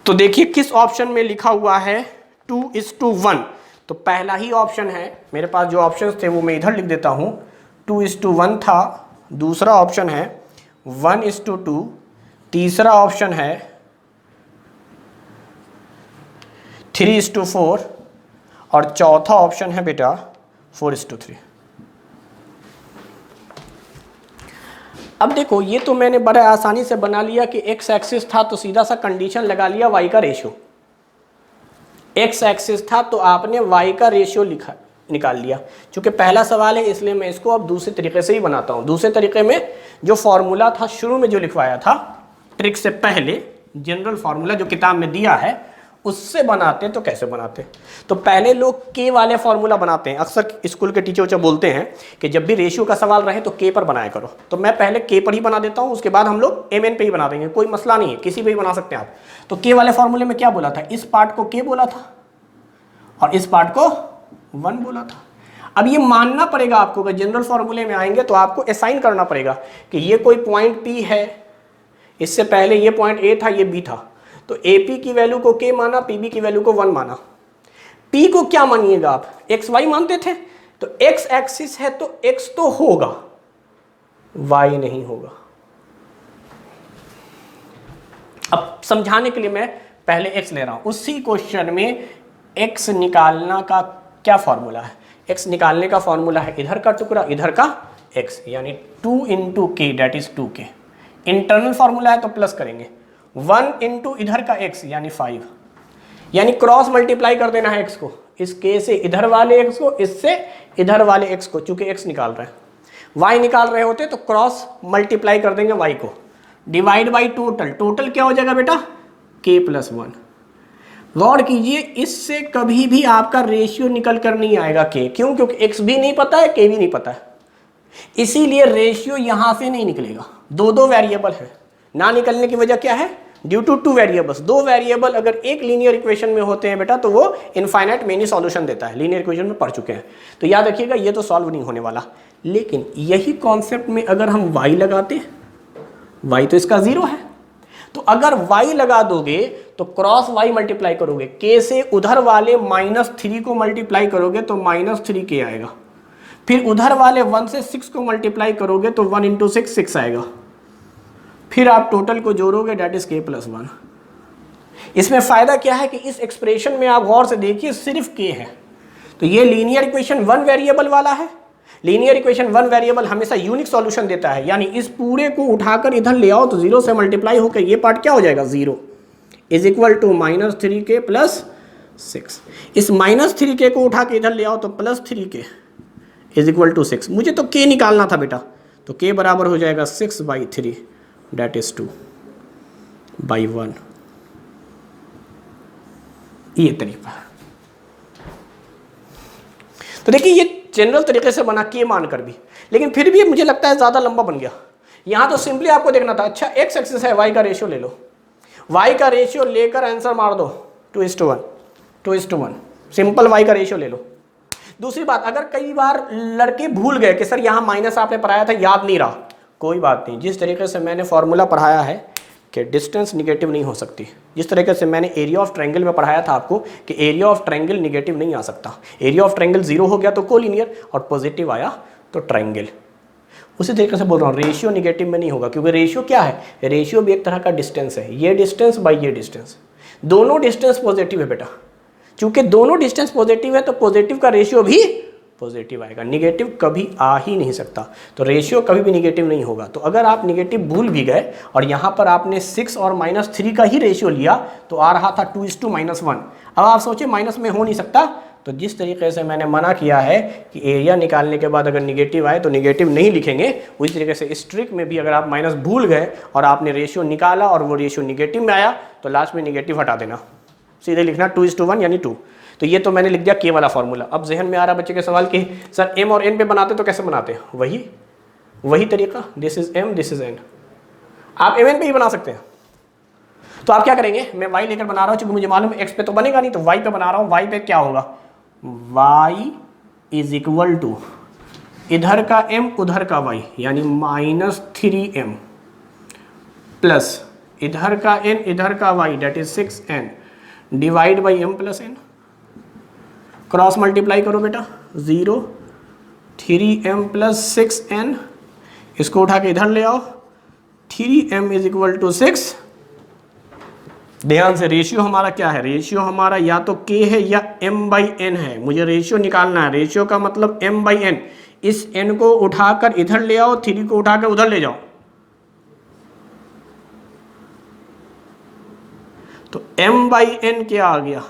तो देखिए किस ऑप्शन में लिखा हुआ है 2:1। तो पहला ही ऑप्शन है मेरे पास, जो ऑप्शंस थे वो मैं इधर लिख देता हूं। 2:1 था, दूसरा ऑप्शन है 1:2, तीसरा ऑप्शन है 3:4 और चौथा ऑप्शन है बेटा 4:3। अब देखो ये तो मैंने बड़ा आसानी से बना लिया कि एक्स एक्सिस था तो सीधा सा कंडीशन लगा लिया y का रेशियो। एक्स एक्सिस था तो आपने y का रेशियो निकाल लिया। चूंकि पहला सवाल है इसलिए मैं इसको अब दूसरे तरीके से ही बनाता हूँ। दूसरे तरीके में जो फॉर्मूला था शुरू में जो लिखवाया था ट्रिक से पहले, जनरल फार्मूला जो किताब में दिया है उससे बनाते। तो कैसे बनाते, तो पहले लोग के वाले फार्मूला बनाते हैं। अक्सर स्कूल के टीचर बोलते हैं कि जब भी रेशियो का सवाल रहे तो के पर बनाया करो। तो मैं पहले के पर ही बना देता हूं, उसके बाद हम लोग एम एन पे ही बना देंगे, कोई मसला नहीं है, किसी पे ही बना सकते हैं आप। तो के वाले फार्मूले में क्या बोला था, इस पार्ट को के बोला था और इस पार्ट को 1 बोला था। अब ये मानना पड़ेगा आपको कि जनरल फार्मूले में आएंगे तो आपको असाइन करना पड़ेगा कि ये कोई पॉइंट पी है, इससे पहले ये पॉइंट ए था, ये बी था। तो ए पी की वैल्यू को के माना, पी बी की वैल्यू को 1 माना। पी को क्या मानिएगा आप, एक्स वाई मानते थे। तो एक्स एक्सिस है तो एक्स तो होगा, वाई नहीं होगा। अब समझाने के लिए मैं पहले एक्स ले रहा हूं। उसी क्वेश्चन में एक्स निकालना का क्या फॉर्मूला है, एक्स निकालने का फॉर्मूला है इधर का टुकड़ा इधर का एक्स, यानी 2 × k that is 2k। Internal formula है तो प्लस करेंगे, 1 × इधर का x यानी 5, यानी क्रॉस मल्टीप्लाई कर देना है x को, इस k से इधर वाले x को, इससे इधर वाले x को। चूंकि x निकाल रहे हैं, y निकाल रहे होते तो क्रॉस मल्टीप्लाई कर देंगे y को, डिवाइड बाई टोटल। टोटल क्या हो जाएगा बेटा k + 1। गौर कीजिए इससे कभी भी आपका रेशियो निकल कर नहीं आएगा k, क्यों, क्योंकि x भी नहीं पता है k भी नहीं पता है, इसीलिए रेशियो यहां से नहीं निकलेगा। दो वेरिएबल है, ना निकलने की वजह क्या है, ड्यू टू 2 वेरिएबल्स। 2 वेरिएबल अगर एक लीनियर इक्वेशन में होते हैं बेटा तो वो इनफाइनाइट मेनी सॉल्यूशन देता है, लीनियर इक्वेशन में पढ़ चुके हैं। तो याद रखिएगा ये तो सॉल्व नहीं होने वाला। लेकिन यही कॉन्सेप्ट में अगर हम y लगाते, y तो इसका 0 है, तो अगर y लगा दोगे तो क्रॉस y मल्टीप्लाई करोगे, k से उधर वाले -3 को मल्टीप्लाई करोगे तो -3k आएगा, फिर उधर वाले 1 से 6 को मल्टीप्लाई करोगे तो 1 × 6 6 आएगा, फिर आप टोटल को जोड़ोगे दैट इज k + 1। इसमें फायदा क्या है कि इस एक्सप्रेशन में आप गौर से देखिए सिर्फ k है। तो ये लीनियर इक्वेशन 1 वेरिएबल वाला है। लीनियर इक्वेशन 1 वेरिएबल हमेशा यूनिक सॉल्यूशन देता है, यानी इस पूरे को उठाकर इधर ले आओ तो 0 से मल्टीप्लाई होकर ये पार्ट क्या हो जाएगा 0 = -3k + 6। इस -3k को उठा के इधर ले आओ तो +3k इज इक्वल टू 6। मुझे तो k निकालना था बेटा, तो k बराबर हो जाएगा 6/3 डेट इज 2/1। ये तरीका है। तो देखिए ये जनरल तरीके से बना k मानकर भी, लेकिन फिर भी मुझे लगता है ज़्यादा लंबा बन गया। यहाँ तो सिंपली आपको देखना था, अच्छा x एक्सिस है, y का रेशियो ले लो, y का रेशियो लेकर आंसर मार दो 2:1, 2:1, सिंपल y का रेशियो ले लो। दूसरी बात, अगर कई बार लड़के भूल गए कि सर यहाँ माइनस आपने पढ़ाया था, याद नहीं रहा, कोई बात नहीं। जिस तरीके से मैंने फॉर्मूला पढ़ाया है कि डिस्टेंस निगेटिव नहीं हो सकती, जिस तरीके से मैंने एरिया ऑफ ट्रायंगल में पढ़ाया था आपको कि एरिया ऑफ ट्रायंगल निगेटिव नहीं आ सकता, एरिया ऑफ ट्रायंगल 0 हो गया तो कोलिनियर और पॉजिटिव आया तो ट्रायंगल। उसी तरीके से बोल रहा हूँ, रेशियो निगेटिव में नहीं होगा, क्योंकि रेशियो क्या है, रेशियो भी एक तरह का डिस्टेंस है, ये डिस्टेंस बाई ये डिस्टेंस, दोनों डिस्टेंस पॉजिटिव है बेटा। चूंकि दोनों डिस्टेंस पॉजिटिव है तो पॉजिटिव का रेशियो भी पॉजिटिव आएगा, निगेटिव कभी आ ही नहीं सकता, तो रेशियो कभी भी निगेटिव नहीं होगा। तो अगर आप निगेटिव भूल भी गए और यहाँ पर आपने 6 और -3 का ही रेशियो लिया तो आ रहा था 2:1। अब आप सोचिए माइनस में हो नहीं सकता, तो जिस तरीके से मैंने मना किया है कि एरिया निकालने के बाद अगर निगेटिव आए तो निगेटिव नहीं लिखेंगे, उसी तरीके से इस ट्रिक में भी अगर आप माइनस भूल गए और आपने रेशियो निकाला और वो रेशियो निगेटिव में आया तो लास्ट में निगेटिव हटा देना, सीधे लिखना 2:1 यानी 2। तो ये तो मैंने लिख दिया के वाला फॉर्मूला। अब जहन में आ रहा बच्चे के सवाल कि सर m और n पे बनाते तो कैसे बनाते हैं, वही तरीका, this is m this is n, आप mn पे ही बना सकते हैं। तो आप क्या करेंगे, मैं y लेकर बना रहा हूँ, क्योंकि मुझे मालूम है x पे तो बनेगा नहीं, तो y पे बना रहा हूँ। y पे क्या होगा, y इज इक्वल टू इधर का m उधर का y यानी -3m प्लस इधर का n इधर का y that is 6n divide by m plus n। Cross multiply करो बेटा, 0 3m प्लस 6n, इसको उठा के इधर ले आओ, 3m इज इक्वल टू 6। ध्यान से, रेशियो हमारा क्या है, रेशियो हमारा या तो k है या m/n है, मुझे रेशियो निकालना है, रेशियो का मतलब m/n। इस n को उठाकर इधर ले आओ, 3 को उठाकर उधर ले जाओ, तो m/n क्या आ गया,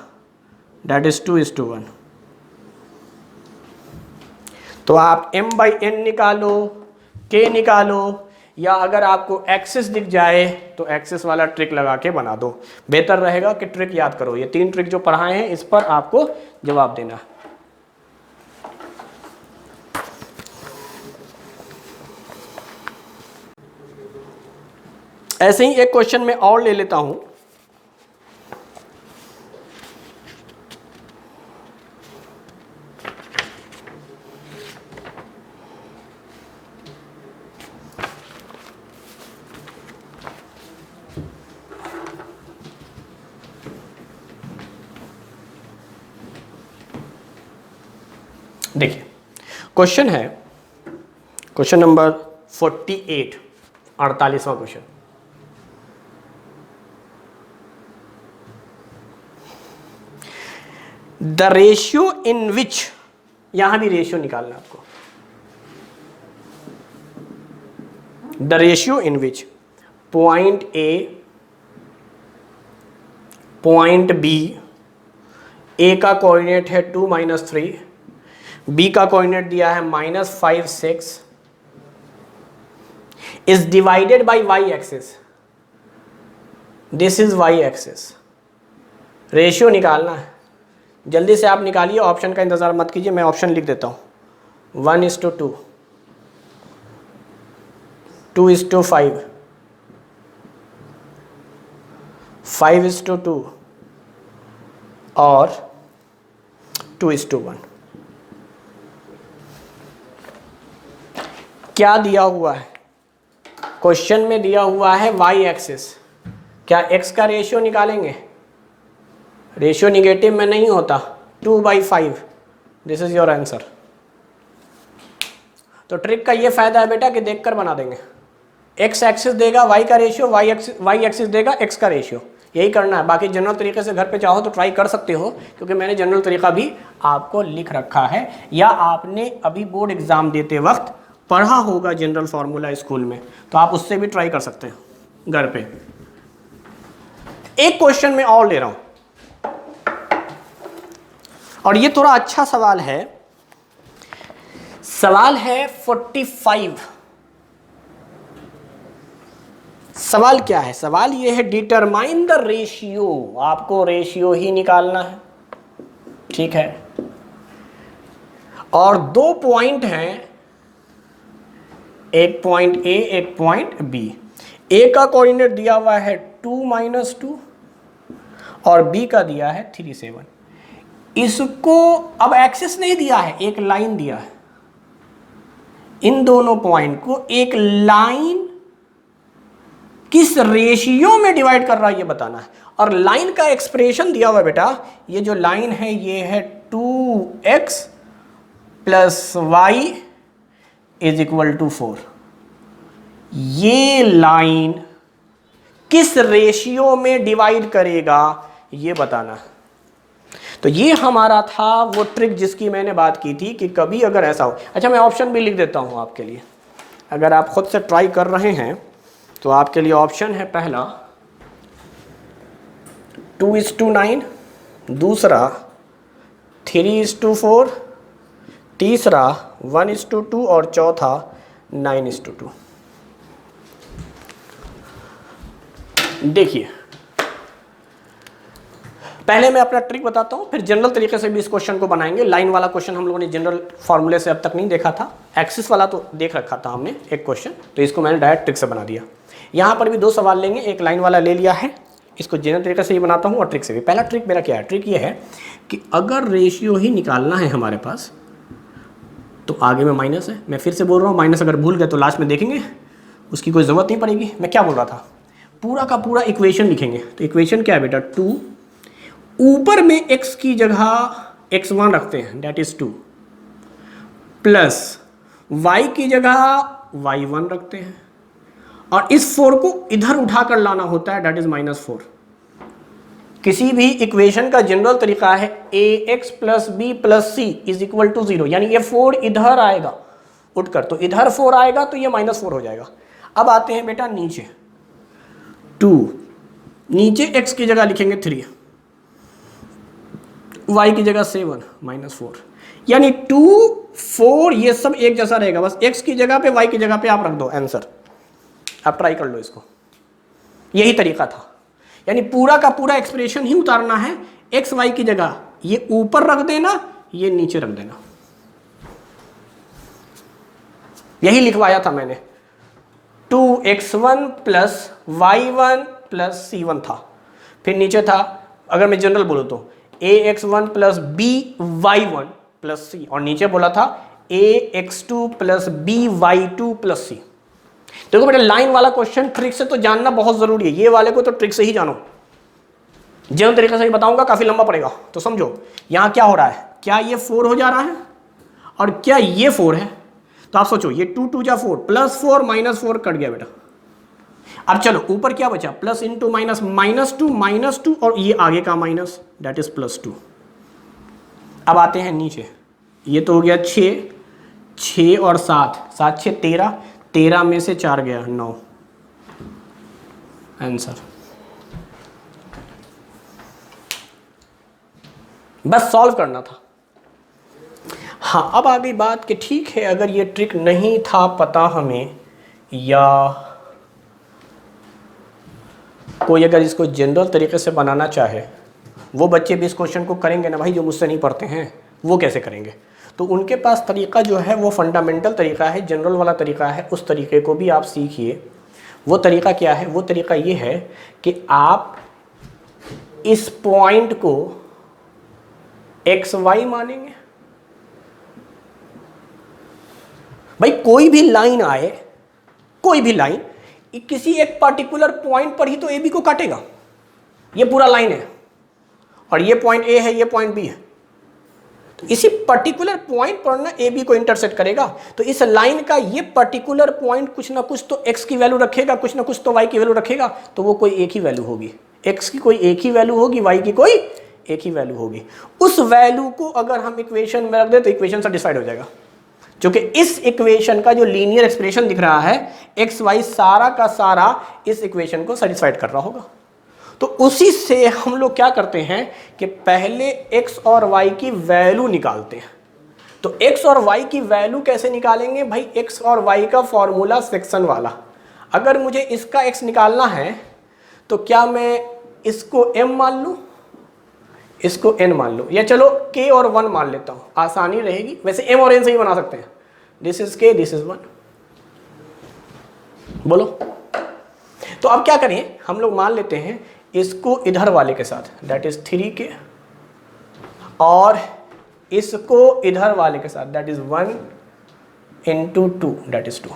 डेट इज 2:1। तो आप m/n निकालो, k निकालो, या अगर आपको एक्सिस दिख जाए तो एक्सिस वाला ट्रिक लगा के बना दो, बेहतर रहेगा कि ट्रिक याद करो। ये 3 ट्रिक जो पढ़ाए हैं इस पर आपको जवाब देना। ऐसे ही एक क्वेश्चन में और ले लेता हूं। देखिए क्वेश्चन है, क्वेश्चन नंबर 48, 48वां question. The ratio in which, यहां भी रेशियो निकालना आपको, the ratio in which point A point B, A का कोऑर्डिनेट है 2 - 3, बी का कोऑर्डिनेट दिया है -5 6, is divided by Y axis, this is Y axis. Ratio निकालना है, जल्दी से आप निकालिए, ऑप्शन का इंतजार मत कीजिए, मैं ऑप्शन लिख देता हूं। 1:2, 2:5, 5:2 और 2:1। क्या दिया हुआ है, क्वेश्चन में दिया हुआ है वाई एक्सिस, क्या एक्स का रेशियो निकालेंगे, रेशियो निगेटिव में नहीं होता, 2/5, दिस इज योर आंसर। तो ट्रिक का ये फायदा है बेटा कि देखकर बना देंगे, एक्स एक्सिस देगा वाई का रेशियो, वाई एक्सिस देगा एक्स का रेशियो, यही करना है। बाकी जनरल तरीके से घर पे चाहो तो ट्राई कर सकते हो, क्योंकि मैंने जनरल तरीका भी आपको लिख रखा है, या आपने अभी बोर्ड एग्जाम देते वक्त पढ़ा होगा जनरल फार्मूला स्कूल में, तो आप उससे भी ट्राई कर सकते हैं घर पे। एक क्वेश्चन में और ले रहा हूं, और ये थोड़ा अच्छा सवाल है। सवाल है 45। सवाल क्या है? सवाल ये है डिटरमाइन द रेशियो। आपको रेशियो ही निकालना है, ठीक है। और दो पॉइंट हैं, एक पॉइंट ए एक पॉइंट बी। ए का कोऑर्डिनेट दिया हुआ है 2-2 और बी का दिया है 3-7। इसको अब एक्सिस नहीं दिया है, एक लाइन दिया है। इन दोनों पॉइंट को एक लाइन किस रेशियो में डिवाइड कर रहा है ये बताना है। और लाइन का एक्सप्रेशन दिया हुआ है बेटा, ये जो लाइन है ये है 2x + y = 4। ये लाइन किस रेशियो में डिवाइड करेगा ये बताना है। तो ये हमारा था वो ट्रिक जिसकी मैंने बात की थी कि कभी अगर ऐसा हो। अच्छा, मैं ऑप्शन भी लिख देता हूं आपके लिए, अगर आप खुद से ट्राई कर रहे हैं तो आपके लिए ऑप्शन है पहला 2:9, दूसरा 3:4, तीसरा 1:2 और चौथा 9:2। देखिए, पहले मैं अपना ट्रिक बताता हूं, फिर जनरल तरीके से भी इस क्वेश्चन को बनाएंगे। लाइन वाला क्वेश्चन हम लोगों ने जनरल फॉर्मूले से अब तक नहीं देखा था, एक्सिस वाला तो देख रखा था हमने एक क्वेश्चन, तो इसको मैंने डायरेक्ट ट्रिक से बना दिया। यहां पर भी दो सवाल लेंगे, एक लाइन वाला ले लिया है, इसको जनरल तरीके से ही बनाता हूं और ट्रिक से भी। पहला ट्रिक मेरा क्या है? ट्रिक ये है कि अगर रेशियो ही निकालना है हमारे पास तो आगे में माइनस है। मैं फिर से बोल रहा हूँ, माइनस अगर भूल गए तो लास्ट में देखेंगे, उसकी कोई ज़रूरत नहीं पड़ेगी। मैं क्या बोल रहा था, पूरा का पूरा इक्वेशन लिखेंगे। तो इक्वेशन क्या है बेटा? 2, ऊपर में x की जगह x1 रखते हैं, डेट इज 2, प्लस y की जगह y1 रखते हैं, और इस 4 को इधर उठाकर लाना होता है, डेट इज -4। किसी भी इक्वेशन का जनरल तरीका है ax + b + c = 0, यानी ये 4 इधर आएगा उठकर, तो इधर 4 आएगा तो ये -4 हो जाएगा। अब आते हैं बेटा नीचे, 2 नीचे x की जगह लिखेंगे 3, y की जगह 7 -4, यानी 2, 4 ये सब एक जैसा रहेगा, बस x की जगह पे y की जगह पे आप रख दो आंसर। आप ट्राई कर लो इसको, यही तरीका था। यानी पूरा का पूरा एक्सप्रेशन ही उतारना है, x y की जगह ये ऊपर रख देना, ये नीचे रख देना। यही लिखवाया था मैंने, 2x1 + y1 + c1 था। फिर नीचे था, अगर मैं जनरल बोलूं तो ax1 + by1 + c, और नीचे बोला था ax2 + by2 + c। देखो बेटा, लाइन वाला क्वेश्चन ट्रिक से तो जानना बहुत जरूरी है, ये वाले को तो ट्रिक से ही जानो। जनरल तरीके से ही बताऊंगा, काफी लंबा पड़ेगा। तो समझो यहां क्या हो रहा है, क्या ये 4 हो जा रहा है और क्या ये 4 है? तो आप सोचो, ये 2 2 जा 4, +4 -4 कट गया बेटा। अब चलो ऊपर क्या बचा, प्लस इंटू माइनस, -2 और ये आगे का माइनस, डेट इज +2। अब आते हैं नीचे, ये तो हो गया 6 और 7, 7 6 13, 13 में से 4 गया 9, आंसर। बस सॉल्व करना था। हाँ, अब आ गई बात कि ठीक है, अगर ये ट्रिक नहीं था पता हमें, या कोई अगर इसको जनरल तरीके से बनाना चाहे, वो बच्चे भी इस क्वेश्चन को करेंगे ना भाई जो मुझसे नहीं पढ़ते हैं, वो कैसे करेंगे? तो उनके पास तरीका जो है वो फंडामेंटल तरीका है, जनरल वाला तरीका है, उस तरीके को भी आप सीखिए। वो तरीका क्या है? वो तरीका ये है कि आप इस पॉइंट को XY मानेंगे। भाई कोई भी लाइन आए, कोई भी लाइन किसी एक पर्टिकुलर पॉइंट पर ही तो AB को काटेगा। ये पूरा लाइन है और ये पॉइंट A है, ये पॉइंट B है, तो इसी पर्टिकुलर पॉइंट पर ना AB को इंटरसेक्ट करेगा। तो इस लाइन का ये पर्टिकुलर पॉइंट कुछ ना कुछ तो x की वैल्यू रखेगा, कुछ ना कुछ तो y की वैल्यू रखेगा, तो वो कोई एक ही वैल्यू होगी, x की कोई एक ही वैल्यू होगी, y की कोई एक ही वैल्यू होगी। उस वैल्यू को अगर हम इक्वेशन में रख दे तो इक्वेशन सेटिस्फाइड हो जाएगा। क्योंकि इस इक्वेशन का जो लीनियर एक्सप्रेशन दिख रहा है, एक्स वाई सारा का सारा इस इक्वेशन को सेटिस्फाइड कर रहा होगा। तो उसी से हम लोग क्या करते हैं कि पहले x और y की वैल्यू निकालते हैं। तो तो x और y की वैल्यू कैसे निकालेंगे भाई? x और y का फॉर्मूला सेक्शन वाला। अगर मुझे इसका x निकालना है तो क्या मैं इसको m मान लूँ, इसको n मान लूँ, या चलो k और 1 मान लेता हूँ, आसानी रहेगी। वैसे m और n से ही बना सकते हैं। This is k, this is 1। बोलो। तो अब क्या करें, हम लोग मान लेते हैं इसको इधर वाले के साथ, दैट इज 3k, और इसको इधर वाले के साथ, that is 1 into 2, that is 2।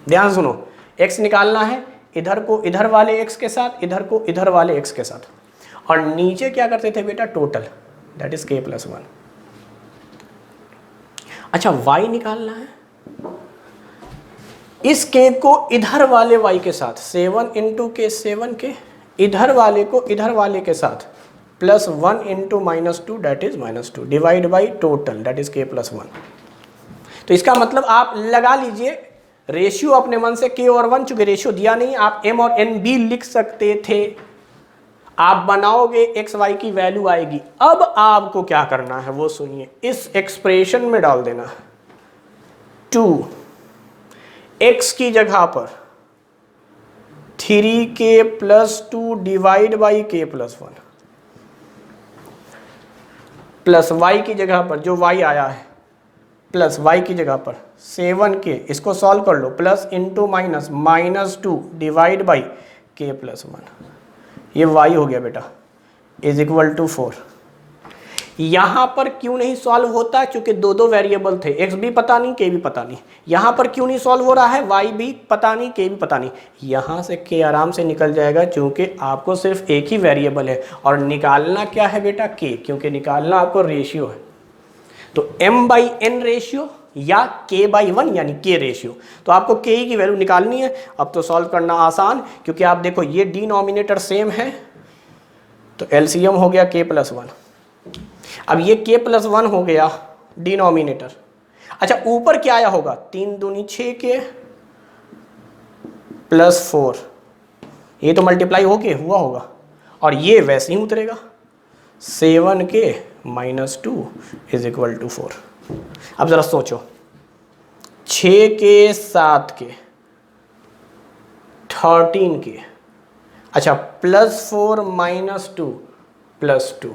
ध्यान सुनो, x निकालना है, इधर को इधर वाले x के साथ, इधर को इधर वाले x के साथ, और नीचे क्या करते थे बेटा? Total, that is k plus 1। अच्छा, y निकालना है, इस k को इधर वाले y के साथ, 7 इंटू के 7k, इधर वाले को इधर वाले के साथ, plus 1 into -2, that is -2, divide by total, that is k plus 1। तो इसका मतलब आप लगा लीजिए रेशियो अपने मन से, k और 1, चूंकि रेशियो दिया नहीं, आप m और n भी लिख सकते थे। आप बनाओगे, x y की वैल्यू आएगी। अब आपको क्या करना है वो सुनिए, इस एक्सप्रेशन में डाल देना 2 x की जगह पर 3k plus 2 divide by k plus 1, plus y की जगह पर जो y आया है, प्लस y की जगह पर 7k, इसको सॉल्व कर लो, plus into minus -2 divide by k plus 1, ये y हो गया बेटा, इज इक्वल टू 4। यहाँ पर क्यों नहीं सॉल्व होता? क्योंकि दो वेरिएबल थे, x भी पता नहीं, k भी पता नहीं। यहाँ पर क्यों नहीं सॉल्व हो रहा है? y भी पता नहीं, k भी पता नहीं। यहाँ से k आराम से निकल जाएगा, क्योंकि आपको सिर्फ एक ही वेरिएबल है, और निकालना क्या है बेटा? k, क्योंकि निकालना आपको रेशियो है। तो m बाई n रेशियो या k बाई 1 यानी k रेशियो। तो आपको k की वैल्यू निकालनी है। अब तो सॉल्व करना आसान, क्योंकि आप देखो ये डिनोमिनेटर सेम है, तो एलसीएम हो गया k प्लस 1। अब ये k प्लस 1 हो गया डिनोमिनेटर। अच्छा, ऊपर क्या आया होगा? 3 दूनी 6k प्लस 4, ये तो मल्टीप्लाई होके हुआ होगा, और ये वैसे ही उतरेगा, 7k minus 2 is equal to 4। अब जरा सोचो, 6k 7k 13k, अच्छा plus 4 minus 2 plus 2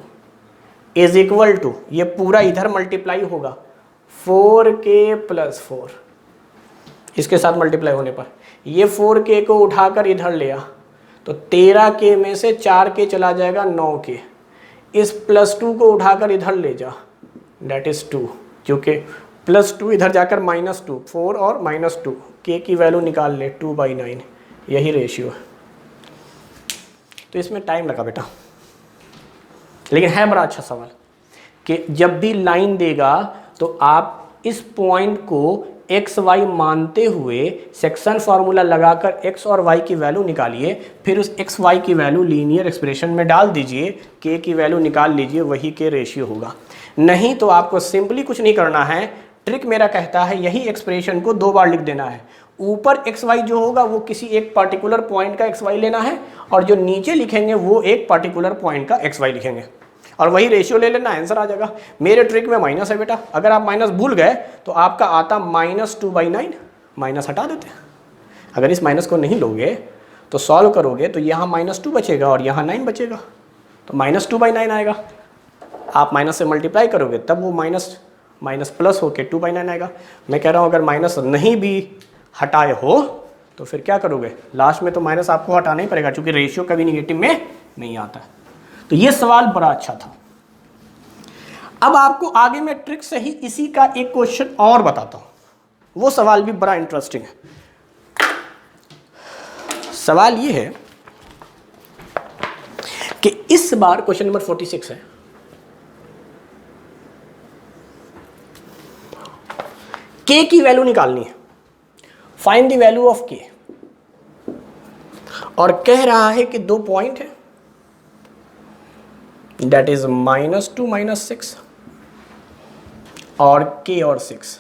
is equal to, ये पूरा इधर मल्टीप्लाई होगा 4k प्लस 4, इसके साथ मल्टीप्लाई होने पर ये 4k को उठाकर इधर ले आ, तो 13k में से 4k चला जाएगा 9k, इस प्लस 2 को उठाकर इधर ले जा, डेट इज 2, क्योंकि प्लस 2 इधर जाकर -2, 4 और -2, k की वैल्यू निकाल ले 2/9, यही रेशियो है। तो इसमें टाइम लगा बेटा, लेकिन है बड़ा अच्छा सवाल कि जब भी लाइन देगा तो आप इस पॉइंट को एक्स वाई मानते हुए सेक्शन फार्मूला लगाकर एक्स और वाई की वैल्यू निकालिए, फिर उस एक्स वाई की वैल्यू लीनियर एक्सप्रेशन में डाल दीजिए, के की वैल्यू निकाल लीजिए, वही के रेशियो होगा। नहीं तो आपको सिंपली कुछ नहीं करना है, ट्रिक मेरा कहता है यही एक्सप्रेशन को 2 बार लिख देना है। ऊपर एक्स वाई जो होगा वो किसी एक पर्टिकुलर पॉइंट का एक्स वाई लेना है, और जो नीचे लिखेंगे वो एक पर्टिकुलर पॉइंट का एक्स वाई लिखेंगे, और वही रेशियो ले लेना, आंसर आ जाएगा। मेरे ट्रिक में माइनस है बेटा, अगर आप माइनस भूल गए तो आपका आता -2/9, माइनस हटा देते हैं। अगर इस माइनस को नहीं लोगे तो सॉल्व करोगे तो यहाँ -2 बचेगा और यहाँ 9 बचेगा, तो -2/9 आएगा। आप माइनस से मल्टीप्लाई करोगे तब वो माइनस प्लस होके 2/9 आएगा। मैं कह रहा हूँ अगर माइनस नहीं भी हटाए हो तो फिर क्या करोगे, लास्ट में तो माइनस आपको हटाना ही पड़ेगा, क्योंकि रेशियो कभी निगेटिव में नहीं आता है। तो ये सवाल बड़ा अच्छा था। अब आपको आगे मैं ट्रिक से ही इसी का एक क्वेश्चन और बताता हूं, वो सवाल भी बड़ा इंटरेस्टिंग है। सवाल ये है कि इस बार क्वेश्चन नंबर 46 है, k की वैल्यू निकालनी है, find the value of k, और कह रहा है कि 2 पॉइंट है, that is -2 -6 और k और 6।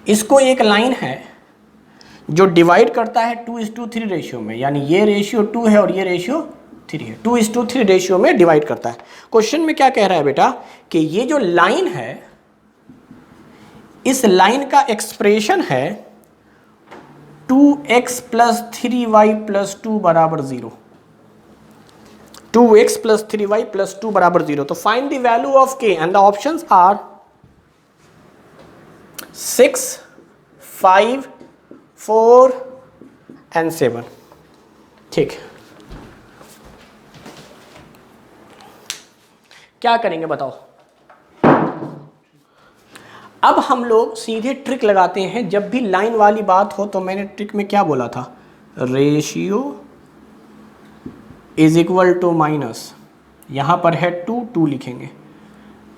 इसको एक लाइन है जो डिवाइड करता है 2:3 रेशियो में, यानी ये रेशियो 2 है और ये रेशियो 3 है, 2:3 रेशियो में डिवाइड करता है। क्वेश्चन में क्या कह रहा है बेटा कि ये जो लाइन है इस लाइन का एक्सप्रेशन है 2x प्लस 3y प्लस 2 बराबर 0। 2x प्लस 3y प्लस 2 बराबर 0। तो find the value of k and the options are 6, 5, 4 and 7। ठीक, क्या करेंगे बताओ। अब हम लोग सीधे ट्रिक लगाते हैं। जब भी लाइन वाली बात हो तो मैंने ट्रिक में क्या बोला था, ratio is equal to minus, यहाँ पर है 2, 2 लिखेंगे,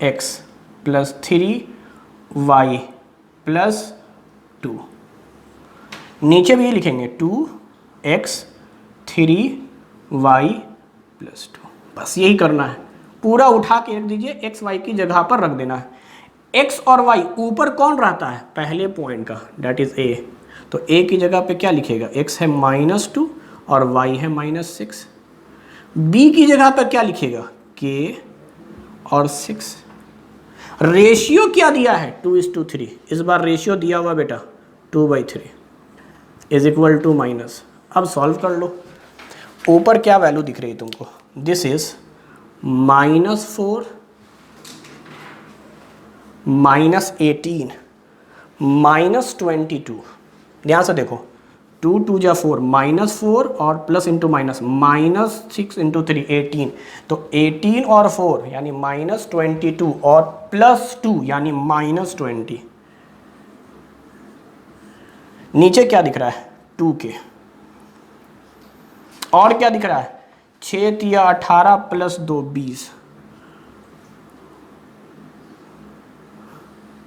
x प्लस 3y प्लस 2, नीचे भी लिखेंगे 2x 3y प्लस 2। बस यही करना है, पूरा उठा के रख दीजिए, x y की जगह पर रख देना है। x और y ऊपर कौन रहता है, पहले पॉइंट का, डेट इज a। तो a की जगह पे क्या लिखेगा, x है -2 और y है -6। b की जगह पर क्या लिखेगा, k और 6। रेशियो क्या दिया है, 2:3। इस बार रेशियो दिया हुआ बेटा 2/3 इज इक्वल टू माइनस। अब सॉल्व कर लो। ऊपर क्या वैल्यू दिख रही है तुमको, दिस इज -4 -18 -22। ध्यान से देखो, 2 2 जा 4, -4 और प्लस इंटू माइनस, -6 इंटू 3 18। तो 18 और 4 यानी -22 और +2 यानी -20। नीचे क्या दिख रहा है, 2k। और क्या दिख रहा है, 6 तिया 18 प्लस 2 20।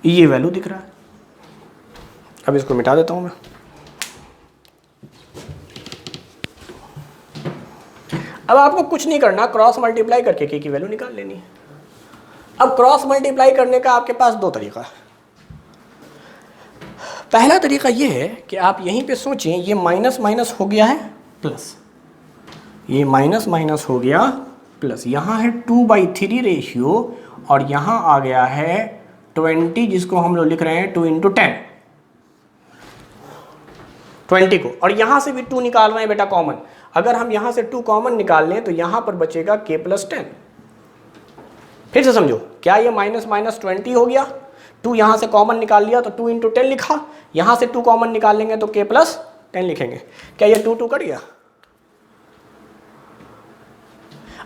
ये वैल्यू दिख रहा है। अब इसको मिटा देता हूं मैं। अब आपको कुछ नहीं करना, क्रॉस मल्टीप्लाई करके k की वैल्यू निकाल लेनी है। अब क्रॉस मल्टीप्लाई करने का आपके पास दो तरीका है। पहला तरीका ये है कि आप यहीं पे सोचें, ये माइनस माइनस हो गया है प्लस, ये माइनस माइनस हो गया प्लस, यहाँ है 2/3 रेशियो और यहाँ आ गया है 20, जिसको हम लोग लिख रहे हैं 2 × 10, 20 को। और यहाँ से भी 2 निकाल रहे हैं बेटा कॉमन। अगर हम यहाँ से 2 कॉमन निकाल लें तो यहाँ पर बचेगा k + 10। फिर से समझो, क्या ये -20 हो गया, 2 यहाँ से कॉमन निकाल लिया तो 2 × 10 लिखा, यहाँ से 2 कॉमन निकाल लेंगे तो k + 10 लिखेंगे। क्या ये 2 2 कट गया।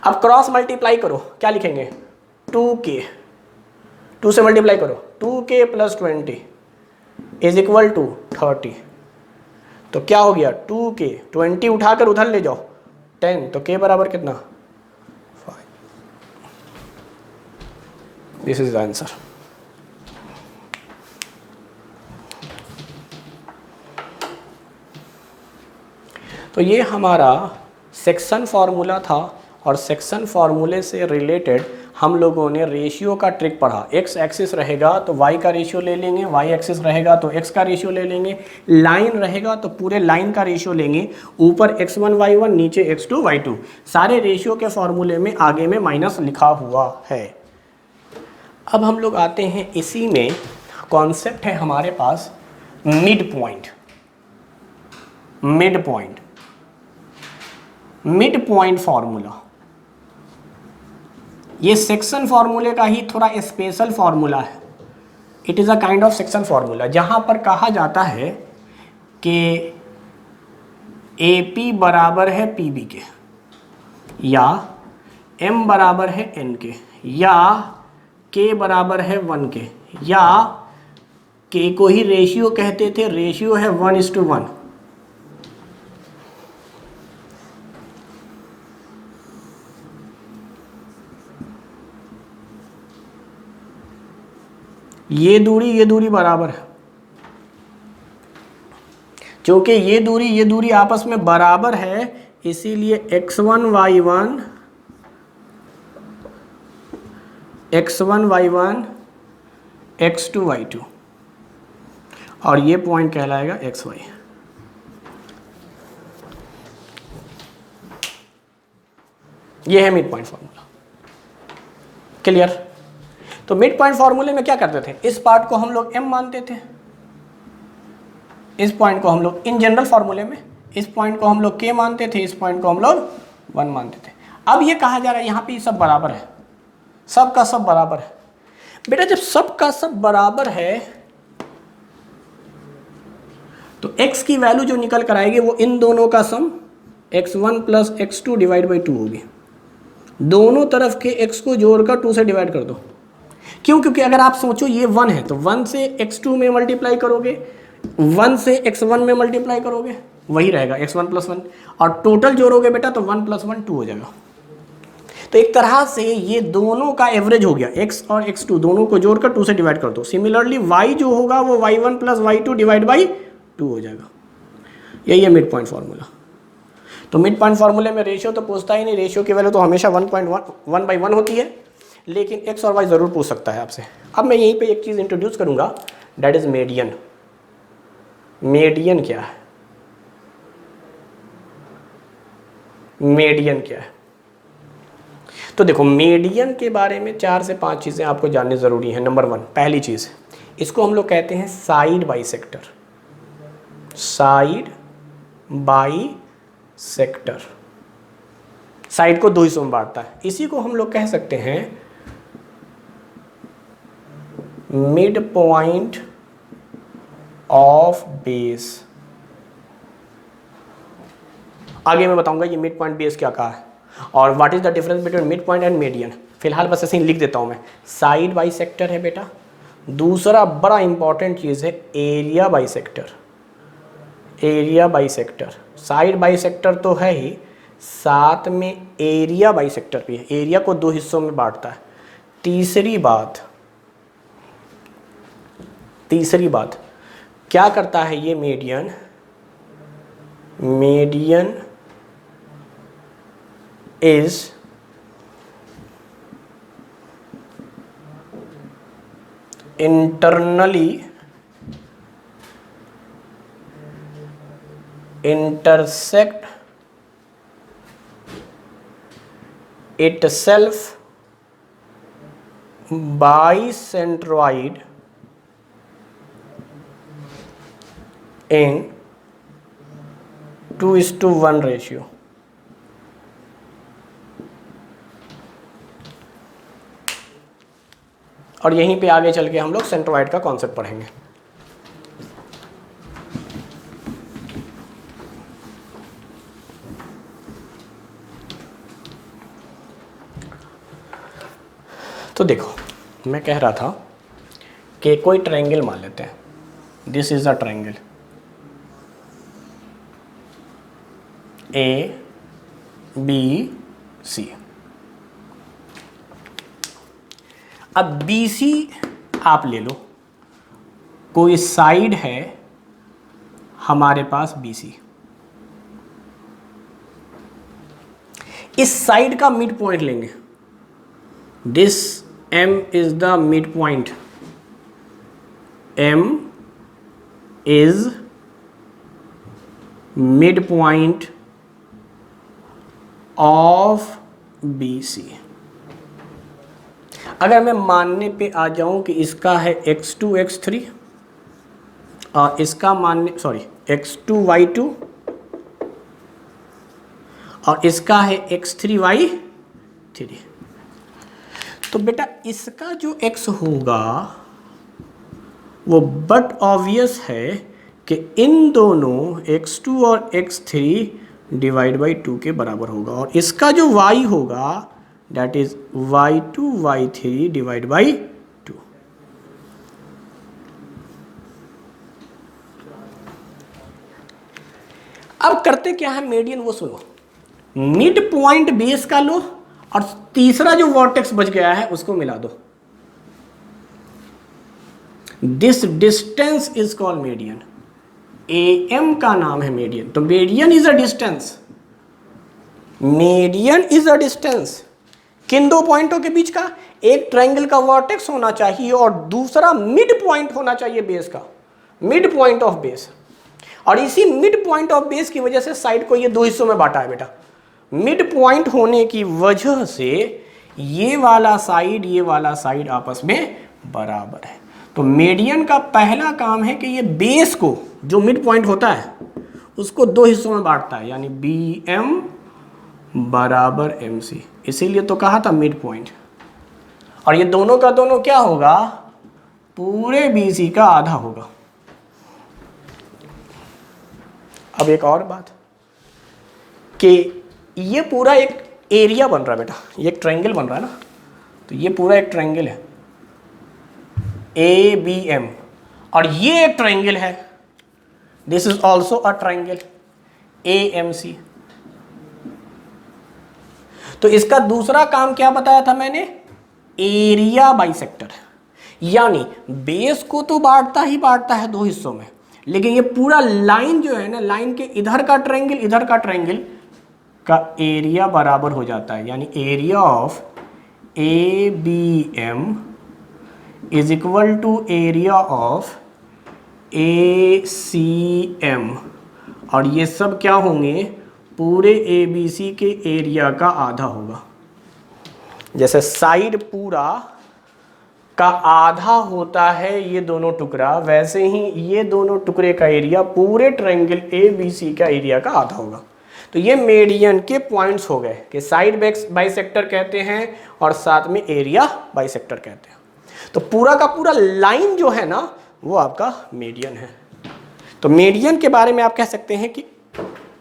अब क्रॉस मल्टीप्लाई करो, क्या लिखेंगे, 2k, 2 से मल्टीप्लाई करो, 2k + 20 इज इक्वल टू 30। तो क्या हो गया, 2k, 20 उठाकर उधर ले जाओ 10, तो k बराबर कितना, 5। This is the answer. तो ये हमारा सेक्शन फार्मूला था और सेक्शन फार्मूले से रिलेटेड हम लोगों ने रेशियो का ट्रिक पढ़ा। x एक्सिस रहेगा तो y का रेशियो ले लेंगे, y एक्सिस रहेगा तो x का रेशियो ले लेंगे, लाइन रहेगा तो पूरे लाइन का रेशियो लेंगे, ऊपर x1 y1 नीचे x2 y2। सारे रेशियो के फॉर्मूले में आगे में माइनस लिखा हुआ है। अब हम लोग आते हैं, इसी में कॉन्सेप्ट है हमारे पास mid point. Mid point, mid point formula, ये सेक्शन फॉर्मूले का ही थोड़ा स्पेशल फॉर्मूला है। It is a kind of section formula, जहाँ पर कहा जाता है कि AP बराबर है PB के, या M बराबर है N के, या K बराबर है 1 के, या K को ही रेशियो कहते थे, रेशियो है 1:1। ये दूरी बराबर है, क्योंकि ये दूरी आपस में बराबर है, इसीलिए x1 y1 x2 y2 और ये पॉइंट कहलाएगा xy। ये है मिड पॉइंट फॉर्मूला। क्लियर। तो मिड पॉइंट फॉर्मूले में क्या करते थे, इस पार्ट को हम लोग m मानते थे, इस पॉइंट को हम लोग इन जनरल फॉर्मूले में इस पॉइंट को हम लोग k मानते थे, इस पॉइंट को हम लोग 1 मानते थे। अब ये कहा जा रहा है यहाँ पे सब बराबर है, सब का सब बराबर है। बेटा जब सब का सब बराबर है तो x की वैल्यू जो निकल कर आएगी वो इन दोनों का सम x1 plus x2 divide by 2 होगी। दोनों तरफ के x को जोड़कर 2 से डिवाइड कर दो। क्यों? क्योंकि अगर आप सोचो ये 1 है तो 1 से x2 में मल्टीप्लाई करोगे, 1 से x1 में मल्टीप्लाई करोगे, वही रहेगा x1 प्लस 1, और टोटल जोड़ोगे बेटा तो 1 प्लस 1 2 हो जाएगा। तो एक तरह से ये दोनों का एवरेज हो गया, x और x2 दोनों को जोड़कर 2 से डिवाइड कर दो। सिमिलरली y जो होगा वो y1 plus y2 divide by 2 हो जाएगा। यही है मिड पॉइंट फार्मूला। तो मिड पॉइंट फार्मूले में रेशियो तो पूछता ही नहीं, रेशियो की वैल्यू तो हमेशा 1/1 होती है, लेकिन x और y ज़रूर पूछ सकता है आपसे। अब मैं यहीं पे एक चीज़ इंट्रोड्यूस करूँगा, दैट इज़ मीडियन। मीडियन क्या है? मीडियन क्या है? तो देखो मीडियन के बारे में 4 से 5 चीज़ें आपको जाननी ज़रूरी हैं। नंबर 1, पहली चीज़, इसको हम लोग कहते हैं side bisector. Side bisector, side को 2 हिस्सों में बांटता है। इसी को हम लोग कह सकते हैं मिड पॉइंट ऑफ बेस। आगे मैं बताऊंगा ये मिड पॉइंट बेस क्या कहा है और what is the difference between mid point and median. फिलहाल बस ऐसे ही लिख देता हूं मैं। साइड बाइसेक्टर है बेटा। दूसरा बड़ा इंपॉर्टेंट चीज़ है area bisector. Area bisector, side bisector तो है ही, साथ में एरिया बाइसेक्टर भी है। एरिया को 2 हिस्सों में बांटता है। तीसरी बात क्या करता है ये median? Median is internally intersect itself bicentroid in 2:1 ratio। और यहीं पे आगे चल के हम लोग सेंट्रोइड का कॉन्सेप्ट पढ़ेंगे। तो देखो मैं कह रहा था कि कोई ट्रायंगल मान लेते हैं, this is a triangle A B C. अब बी सी आप ले लो, कोई साइड है हमारे पास बी सी, इस साइड का मिड पॉइंट लेंगे। This M is the midpoint, M is midpoint of BC। अगर मैं मानने पे आ जाऊं कि इसका है x2 x3 और इसका मानने x2 y2 और इसका है x3 y3, तो बेटा इसका जो x होगा वो बट ऑब्वियस है कि इन दोनों x2 और x3 डिवाइड बाई 2 के बराबर होगा, और इसका जो y होगा that is y2 y3 divide by 2। अब करते क्या है मीडियन, वो सुनो। मिड पॉइंट बेस का लो और तीसरा जो वर्टेक्स बच गया है उसको मिला दो। This distance is called median. AM का नाम है मीडियन। तो median is a distance, median is a distance किन दो पॉइंटों के बीच का? एक ट्रायंगल का वर्टेक्स होना चाहिए और दूसरा मिड पॉइंट होना चाहिए बेस का, मिड पॉइंट ऑफ बेस। और इसी मिड पॉइंट ऑफ बेस की वजह से साइड को ये 2 हिस्सों में बांटा है बेटा। मिड पॉइंट होने की वजह से ये वाला साइड आपस में बराबर है। तो मीडियन का पहला काम है कि ये बेस को, जो मिड पॉइंट होता है, उसको दो हिस्सों में बांटता है, यानी बी एम बराबर एम सी, इसीलिए तो कहा था मिड पॉइंट। और ये दोनों का दोनों क्या होगा, पूरे बी सी का आधा होगा। अब एक और बात कि ये पूरा एक एरिया बन रहा है बेटा, ये एक ट्रायंगल बन रहा है ना, तो ये पूरा एक ट्रायंगल है ए बी एम, और ये एक ट्रायंगल है, this is also a triangle A M C. तो इसका दूसरा काम क्या बताया था मैंने, एरिया बाइसेक्टर। यानी बेस को तो बांटता ही बांटता है दो हिस्सों में, लेकिन ये पूरा लाइन जो है ना, लाइन के इधर का ट्रायंगल का एरिया बराबर हो जाता है, यानी area of A B M is equal to area of A C M, और ये सब क्या होंगे, पूरे ए बी सी के एरिया का आधा होगा। जैसे साइड पूरा का आधा होता है ये दोनों टुकड़ा, वैसे ही ये दोनों टुकड़े का एरिया पूरे ट्रायंगल ए बी सी का एरिया का आधा होगा। तो ये मीडियन के पॉइंट्स हो गए कि साइड बाइसेक्टर कहते हैं और साथ में एरिया बाइसेक्टर कहते हैं। तो पूरा का पूरा लाइन जो है ना, वो आपका मीडियन है। तो मीडियन के बारे में आप कह सकते हैं कि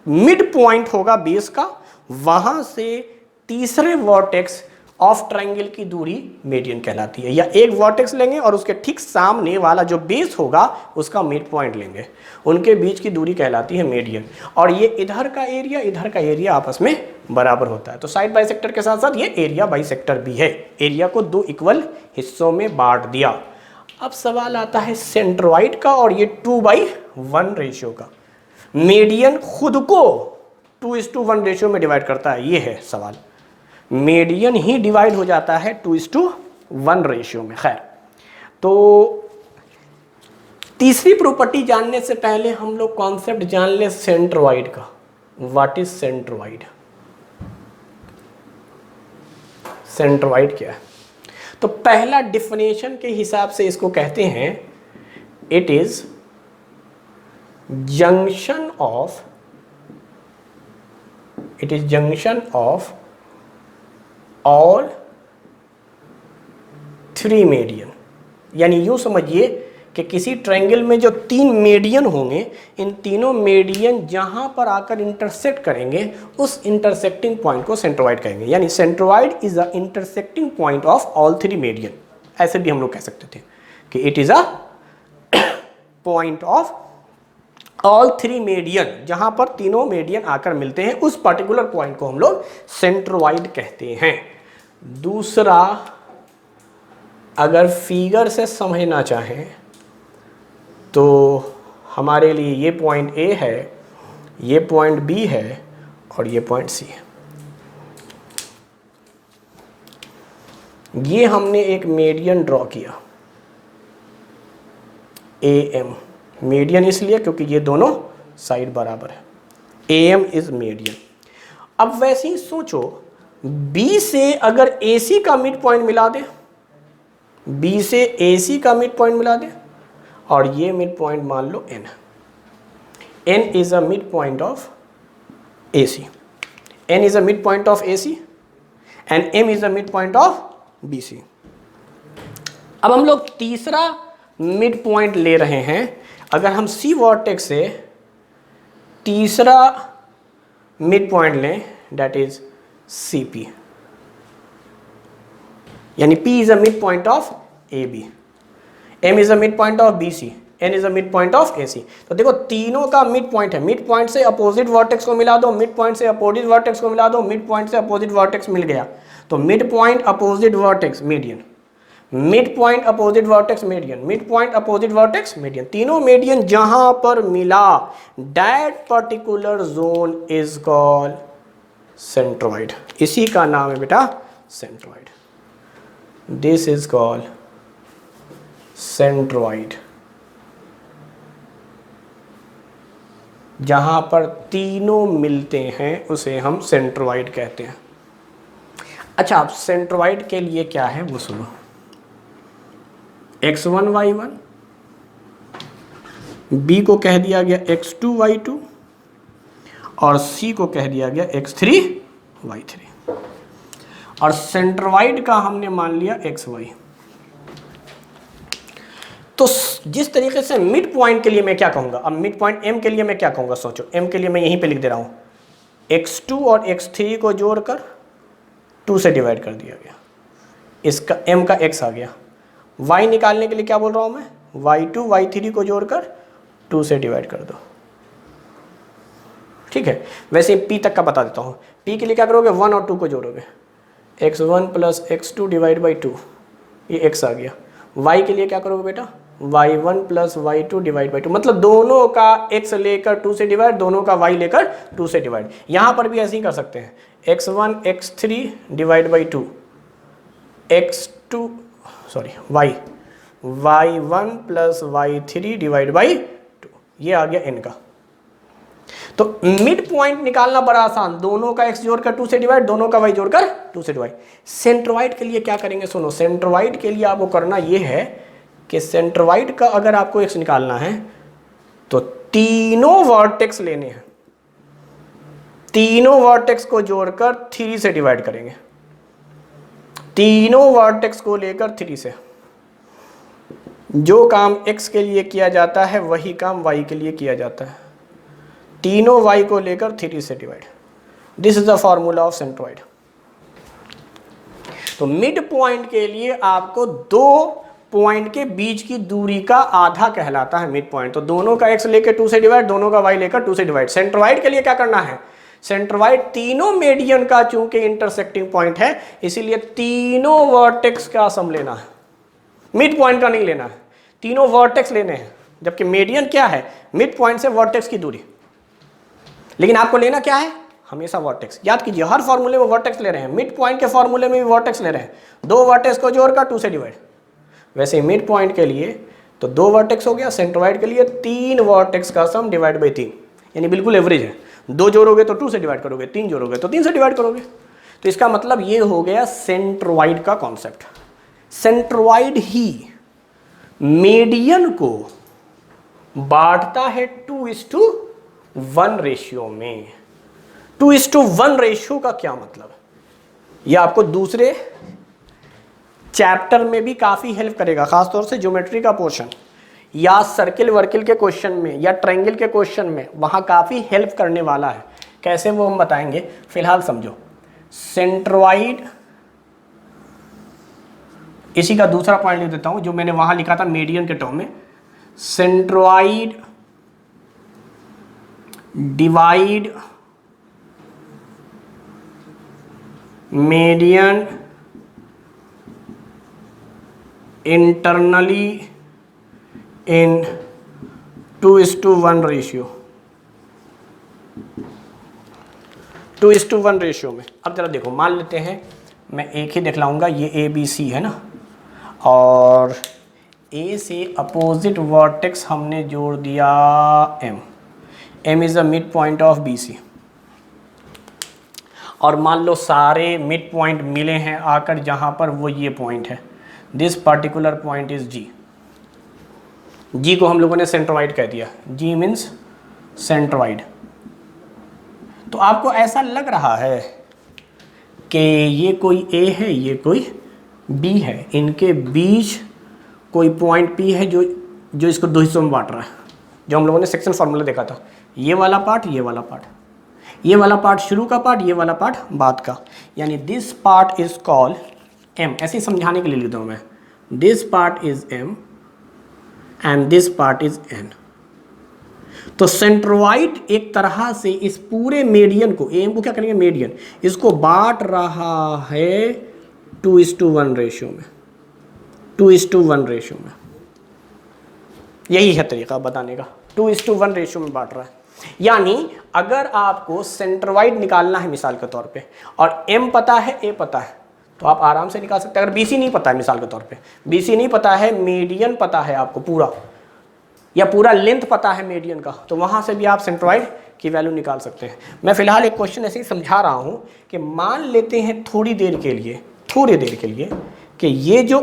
मिड पॉइंट होगा बेस का, वहां से तीसरे वर्टेक्स ऑफ ट्रायंगल की दूरी मीडियन कहलाती है। या एक वर्टेक्स लेंगे और उसके ठीक सामने वाला जो बेस होगा उसका मिड पॉइंट लेंगे, उनके बीच की दूरी कहलाती है मीडियन। और ये इधर का एरिया आपस में बराबर होता है। तो साइड बाइसेक्टर के साथ साथ ये एरिया बाइसेक्टर भी है, एरिया को दो इक्वल हिस्सों में बांट दिया। अब सवाल आता है सेंट्रोइड का, और ये 2:1 रेशियो का। मीडियन खुद को 2:1 रेशियो में डिवाइड करता है, ये है सवाल। मीडियन ही डिवाइड हो जाता है 2:1 रेशियो में। खैर, तो तीसरी प्रॉपर्टी जानने से पहले हम लोग कॉन्सेप्ट जान ले सेंट्रोइड का। What is centroid? सेंट्रोइड क्या है? तो पहला डिफिनेशन के हिसाब से इसको कहते हैं, it is junction of all three median. यानी यूं समझिए कि किसी ट्रायंगल में जो तीन मीडियन होंगे, इन तीनों मीडियन जहां पर आकर इंटरसेक्ट करेंगे, उस इंटरसेक्टिंग पॉइंट को सेंट्रोइड कहेंगे। यानी centroid is a intersecting point of all three median. ऐसे भी हम लोग कह सकते थे कि it is a point of all three median, जहां पर तीनों मीडियन आकर मिलते हैं, उस पर्टिकुलर पॉइंट को हम लोग सेंट्रोइड कहते हैं। दूसरा, अगर फिगर से समझना चाहें तो हमारे लिए ये पॉइंट ए है, ये पॉइंट बी है और ये पॉइंट सी है। ये हमने एक मीडियन ड्रॉ किया, ए एम। मीडियन इसलिए क्योंकि ये दोनों साइड बराबर है। A M is median. अब वैसे ही सोचो, बी से अगर ए सी का मिड पॉइंट मिला दे, बी से ए सी का मिड पॉइंट मिला दे, और ये मिड पॉइंट मान लो N. N is a mid point of A C, N is a mid point of A C and M is a mid point of B C. अब हम लोग तीसरा मिड पॉइंट ले रहे हैं। अगर हम सी वर्टेक्स से तीसरा मिड पॉइंट लें, दैट इज सी पी, यानी P is a midpoint of AB, M is a midpoint of BC, N is a midpoint of AC। तो देखो तीनों का मिड पॉइंट है, मिड पॉइंट से अपोजिट वर्टेक्स को मिला दो, मिड पॉइंट से अपोजिट वर्टेक्स को मिला दो, मिड पॉइंट से अपोजिट वर्टेक्स मिल गया, तो mid point opposite vertex median, mid point opposite vertex median, mid point opposite vertex median. तीनों मीडियन जहां पर मिला, that particular zone is called centroid. इसी का नाम है बेटा centroid. This is called centroid। जहां पर तीनों मिलते हैं उसे हम सेंट्रोइड कहते हैं। अच्छा, अब सेंट्रोइड के लिए क्या है वो सुनो। x1 y1, b को कह दिया गया x2 y2 और c को कह दिया गया x3 y3 और सेंट्रोइड का हमने मान लिया xy। तो जिस तरीके से मिड पॉइंट के लिए मैं क्या कहूंगा, अब मिड पॉइंट m के लिए मैं क्या कहूंगा, सोचो m के लिए मैं यहीं पे लिख दे रहा हूं, x2 और x3 को जोड़कर 2 से डिवाइड कर दिया गया, इसका m का x आ गया। y निकालने के लिए क्या बोल रहा हूं मैं, y2 y3 को जोड़कर 2 से डिवाइड कर दो। ठीक है, वैसे p तक का बता देता हूं। p के लिए क्या करोगे, 1 और 2 को जोड़ोगे, x1 plus x2 divide by 2, ये x आ गया। y के लिए क्या करोगे बेटा, y1 plus y2 divide by 2, मतलब दोनों का x लेकर 2 से डिवाइड, दोनों का y लेकर 2 से डिवाइड। यहाँ पर भी ऐसे ही कर सकते हैं, x1 x3 divide by 2, x2 sorry y1 plus y3 divide by 2, ये आ गया n का। तो मिड पॉइंट निकालना बड़ा आसान, दोनों का x जोड़कर 2 से डिवाइड, दोनों का y जोड़कर 2 से डिवाइड। सेंट्रोइड के लिए क्या करेंगे, सुनो, सेंट्रोइड के लिए आपको करना यह है कि सेंट्रोइड का अगर आपको x निकालना है तो तीनों वर्टेक्स लेने हैं, तीनों वर्टेक्स को जोड़कर 3 से डिवाइड करेंगे, तीनों वर्टेक्स को लेकर 3 से। जो काम x के लिए किया जाता है वही काम y के लिए किया जाता है, तीनों y को लेकर 3 से divide. This is the formula of centroid. तो मिड पॉइंट के लिए आपको दो पॉइंट के बीच की दूरी का आधा कहलाता है मिड पॉइंट। तो दोनों का x लेकर 2 से डिवाइड, दोनों का y लेकर 2 से डिवाइड। सेंट्रोइड के लिए क्या करना है, सेंट्रोइड तीनों मीडियन का चूंकि इंटरसेक्टिंग पॉइंट है इसीलिए तीनों वर्टेक्स का सम लेना है, मिड पॉइंट का नहीं लेना है, तीनों वर्टेक्स लेने हैं। जबकि मीडियन क्या है, मिड पॉइंट से वर्टेक्स की दूरी, लेकिन आपको लेना क्या है, हमेशा वर्टेक्स। याद कीजिए, हर फॉर्मूले में वर्टेक्स ले रहे हैं, मिड पॉइंट के फॉर्मूले में भी वर्टेक्स ले रहे हैं, दो वर्टेक्स को जोड़कर 2 से डिवाइड। वैसे मिड पॉइंट के लिए तो 2 वर्टेक्स हो गया, सेंट्रोइड के लिए 3 वर्टेक्स का सम डिवाइड बाई 3, यानी बिल्कुल एवरेज है। 2 जोड़ोगे तो 2 से डिवाइड करोगे, 3 जोड़ोगे तो 3 से डिवाइड करोगे। तो इसका मतलब ये हो गया सेंट्रोइड का कॉन्सेप्ट। सेंट्रोइड ही मीडियन को बांटता है 2:1 रेशियो में। 2:1 रेशियो का क्या मतलब, यह आपको दूसरे चैप्टर में भी काफी हेल्प करेगा, खासतौर से ज्योमेट्री का पोर्शन या सर्किल वर्किल के क्वेश्चन में या ट्रायंगल के क्वेश्चन में, वहां काफी हेल्प करने वाला है। कैसे वो हम बताएंगे, फिलहाल समझो। सेंट्रोइड, इसी का दूसरा पॉइंट लिख देता हूं जो मैंने वहां लिखा था मीडियन के टर्म में। सेंट्रोइड डिवाइड मीडियन इंटरनली इन 2:1 रेशियो। 2:1 रेशियो में अब जरा देखो, मान लेते हैं मैं एक ही दिखलाऊंगा, ये ABC है ना, और A से अपोजिट वर्टेक्स हमने जोड़ दिया M is the mid point of BC। और मान लो सारे मिड पॉइंट मिले हैं आकर जहां पर वो ये पॉइंट है, this particular point is G। G को हम लोगों ने सेंट्रोइड कह दिया, G मीन्स सेंट्रोइड। तो आपको ऐसा लग रहा है कि ये कोई A है, ये कोई B है, इनके बीच कोई पॉइंट P है जो इसको 2 हिस्सों में बांट रहा है, जो हम लोगों ने सेक्शन फॉर्मूला देखा था। ये वाला पार्ट, ये वाला पार्ट, ये वाला पार्ट शुरू का पार्ट, ये वाला पार्ट बाद का, यानी this part is called M। ऐसे ही समझाने के लिए लिखता हूँ मैं, this part is M and this part is N। तो सेंट्रोइड एक तरह से इस पूरे मीडियन को, AM को क्या करेंगे, मीडियन, इसको बांट रहा है 2:1 रेशियो में। 2:1 रेशियो में, यही है तरीका बताने का, 2:1 रेशियो में बांट रहा है। यानी अगर आपको सेंट्रोइड निकालना है मिसाल के तौर पे, और M पता है, A पता है, तो आप आराम से निकाल सकते हैं। अगर BC नहीं पता है, मिसाल के तौर पे BC नहीं पता है, मीडियन पता है आपको पूरा, या पूरा लेंथ पता है मीडियन का, तो वहाँ से भी आप सेंट्रोइड की वैल्यू निकाल सकते हैं। मैं फिलहाल एक क्वेश्चन ऐसे ही समझा रहा हूँ कि मान लेते हैं थोड़ी देर के लिए कि ये जो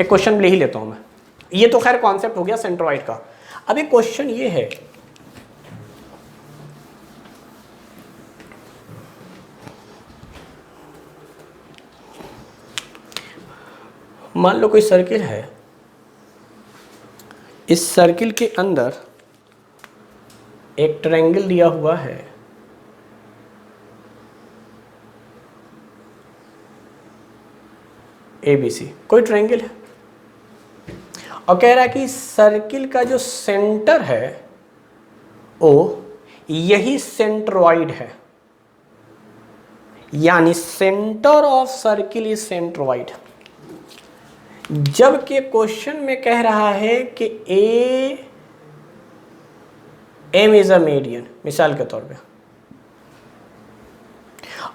एक क्वेश्चन ले ही लेता हूँ मैं, ये तो खैर कॉन्सेप्ट हो गया सेंट्रोइड का। अब एक क्वेश्चन ये है, मान लो कोई सर्किल है, इस सर्किल के अंदर एक ट्रायंगल दिया हुआ है, ABC कोई ट्रायंगल है, और कह रहा है कि सर्किल का जो सेंटर है O यही सेंट्रोइड है, यानी centre of circle is centroid. जबकि क्वेश्चन में कह रहा है कि एम इज अ मीडियन, मिसाल के तौर पे,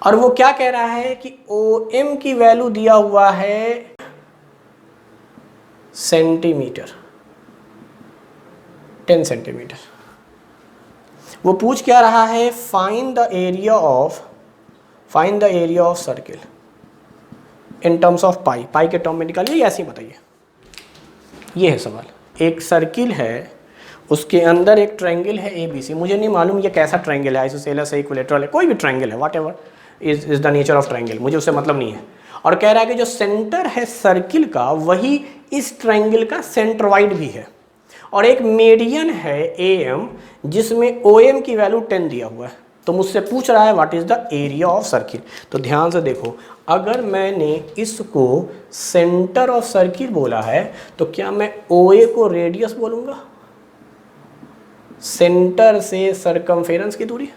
और वो क्या कह रहा है कि OM की वैल्यू दिया हुआ है सेंटीमीटर, 10 सेंटीमीटर। वो पूछ क्या रहा है, find the area of circle in terms of pi के टर्म में निकालिए, ऐसे ही बताइए। ये है सवाल। एक सर्किल है, उसके अंदर एक ट्रायंगल है ABC, मुझे नहीं मालूम ये कैसा ट्रायंगल है, आइसोसेलेस है, इक्विलैटरल है, कोई भी ट्रायंगल है, whatever is the nature of triangle, मुझे उससे मतलब नहीं है। और कह रहा है कि जो सेंटर है सर्किल का वही इस ट्रायंगल का सेंट्रोइड भी है, और एक मीडियन है AM जिसमें OM की वैल्यू 10 दिया हुआ है। तो मुझसे पूछ रहा है what is the area of circle. तो ध्यान से देखो, अगर मैंने इसको सेंटर ऑफ सर्किल बोला है तो क्या मैं OA को रेडियस बोलूँगा, सेंटर से सरकमफेरेंस की दूरी।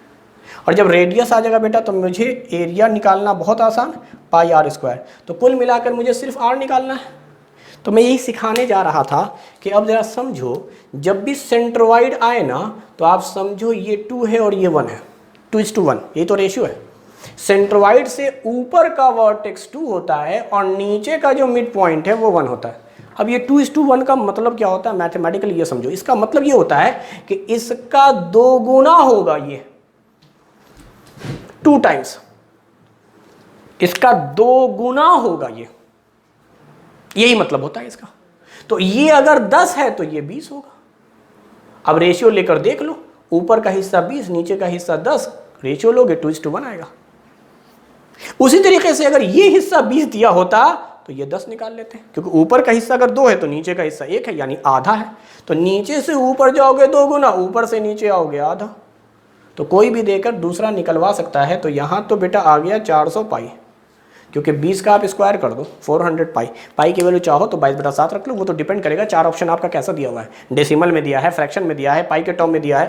और जब रेडियस आ जाएगा बेटा तो मुझे एरिया निकालना बहुत आसान, पाई R स्क्वायर। तो कुल मिलाकर मुझे सिर्फ R निकालना है। तो मैं यही सिखाने जा रहा था कि अब ज़रा समझो, जब भी सेंट्रोइड आए ना तो आप समझो ये 2 है और ये 1 है, 2:1, यही तो रेशियो है। सेंट्रोइड से ऊपर का वर्टेक्स 2 होता है और नीचे का जो मिड पॉइंट है वो 1 होता है। अब ये 2:1 का मतलब क्या होता है, मैथमेटिकली ये समझो, इसका मतलब ये होता है कि इसका 2 गुना होगा, ये 2 टाइम्स, इसका 2 गुना होगा, ये यही मतलब होता है इसका। तो ये अगर 10 है तो ये 20 होगा। अब रेशियो लेकर देख लो, ऊपर का हिस्सा 20, नीचे का हिस्सा 10, रेशियो लोगे 2:1 आएगा। उसी तरीके से अगर ये हिस्सा 20 दिया होता तो ये 10 निकाल लेते हैं, क्योंकि ऊपर का हिस्सा अगर 2 है तो नीचे का हिस्सा 1 है, यानी आधा है। तो नीचे से ऊपर जाओगे 2 गुना, ऊपर से नीचे आओगे आधा। तो कोई भी देकर दूसरा निकलवा सकता है। तो यहाँ तो बेटा आ गया 400 पाई, क्योंकि 20 का आप स्क्वायर कर दो 400 पाई। पाई की वैल्यू चाहो तो 22/7 रख लो, वो तो डिपेंड करेगा 4 ऑप्शन आपका कैसा दिया हुआ है, डेसिमल में दिया है, फ्रैक्शन में दिया है, पाई के टर्म में दिया है।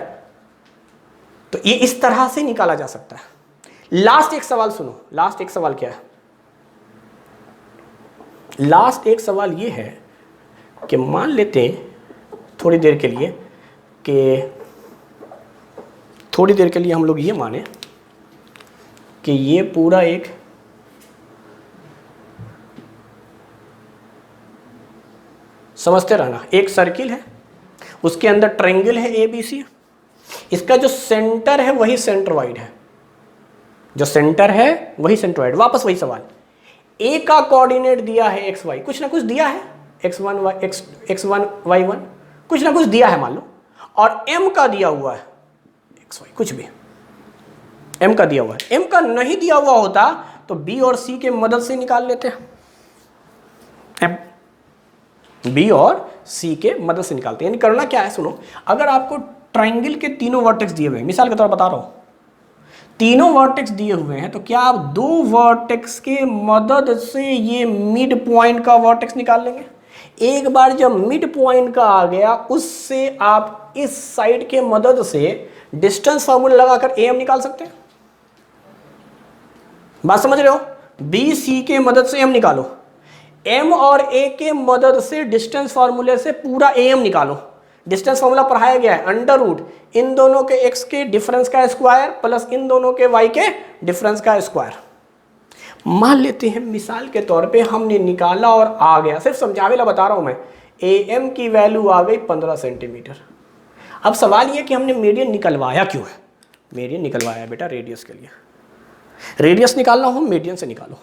तो ये इस तरह से निकाला जा सकता है। लास्ट एक सवाल सुनो, लास्ट एक सवाल क्या है, लास्ट एक सवाल ये है कि मान लेते हैं थोड़ी देर के लिए हम लोग ये माने कि ये पूरा एक समझते रहना, एक सर्किल है, उसके अंदर ट्रायंगल है ABC, इसका जो सेंटर है वही सेंट्रोइड है, जो सेंटर है वही सेंट्रोइड। वापस वही सवाल, A का कोऑर्डिनेट दिया है XY, कुछ ना कुछ दिया है, x1 y1 कुछ ना कुछ दिया है मान लो, और M का दिया हुआ है XY, कुछ भी M का दिया हुआ है। M का नहीं दिया हुआ होता तो B और C के मदद से निकाल लेते हैं, B और C के मदद से निकालते हैं। यानी करना क्या है, सुनो, अगर आपको ट्रायंगल के तीनों वर्टेक्स दिए हुए हैं, मिसाल के तौर बता रहा हूं, तीनों वर्टेक्स दिए हुए हैं, तो क्या आप 2 वर्टेक्स के मदद से ये मिड पॉइंट का वर्टेक्स निकाल लेंगे। एक बार जब मिड पॉइंट का आ गया, उससे आप इस साइड के मदद से डिस्टेंस फार्मूला लगाकर AM निकाल सकते हैं। बात समझ रहे हो, BC के मदद से M निकालो, M और A के मदद से डिस्टेंस फार्मूले से पूरा AM निकालो। डिस्टेंस फार्मूला पढ़ाया गया है, अंडर रूट इन दोनों के x के डिफरेंस का स्क्वायर प्लस इन दोनों के y के डिफरेंस का स्क्वायर। मान लेते हैं मिसाल के तौर पे हमने निकाला और आ गया, सिर्फ समझावे ला बता रहा हूं मैं, AM की वैल्यू आ गई 15 सेंटीमीटर। अब सवाल ये कि हमने मीडियन निकलवाया क्यों है? मीडियन निकलवाया है बेटा रेडियस के लिए। रेडियस निकालना हो मीडियन से निकालो।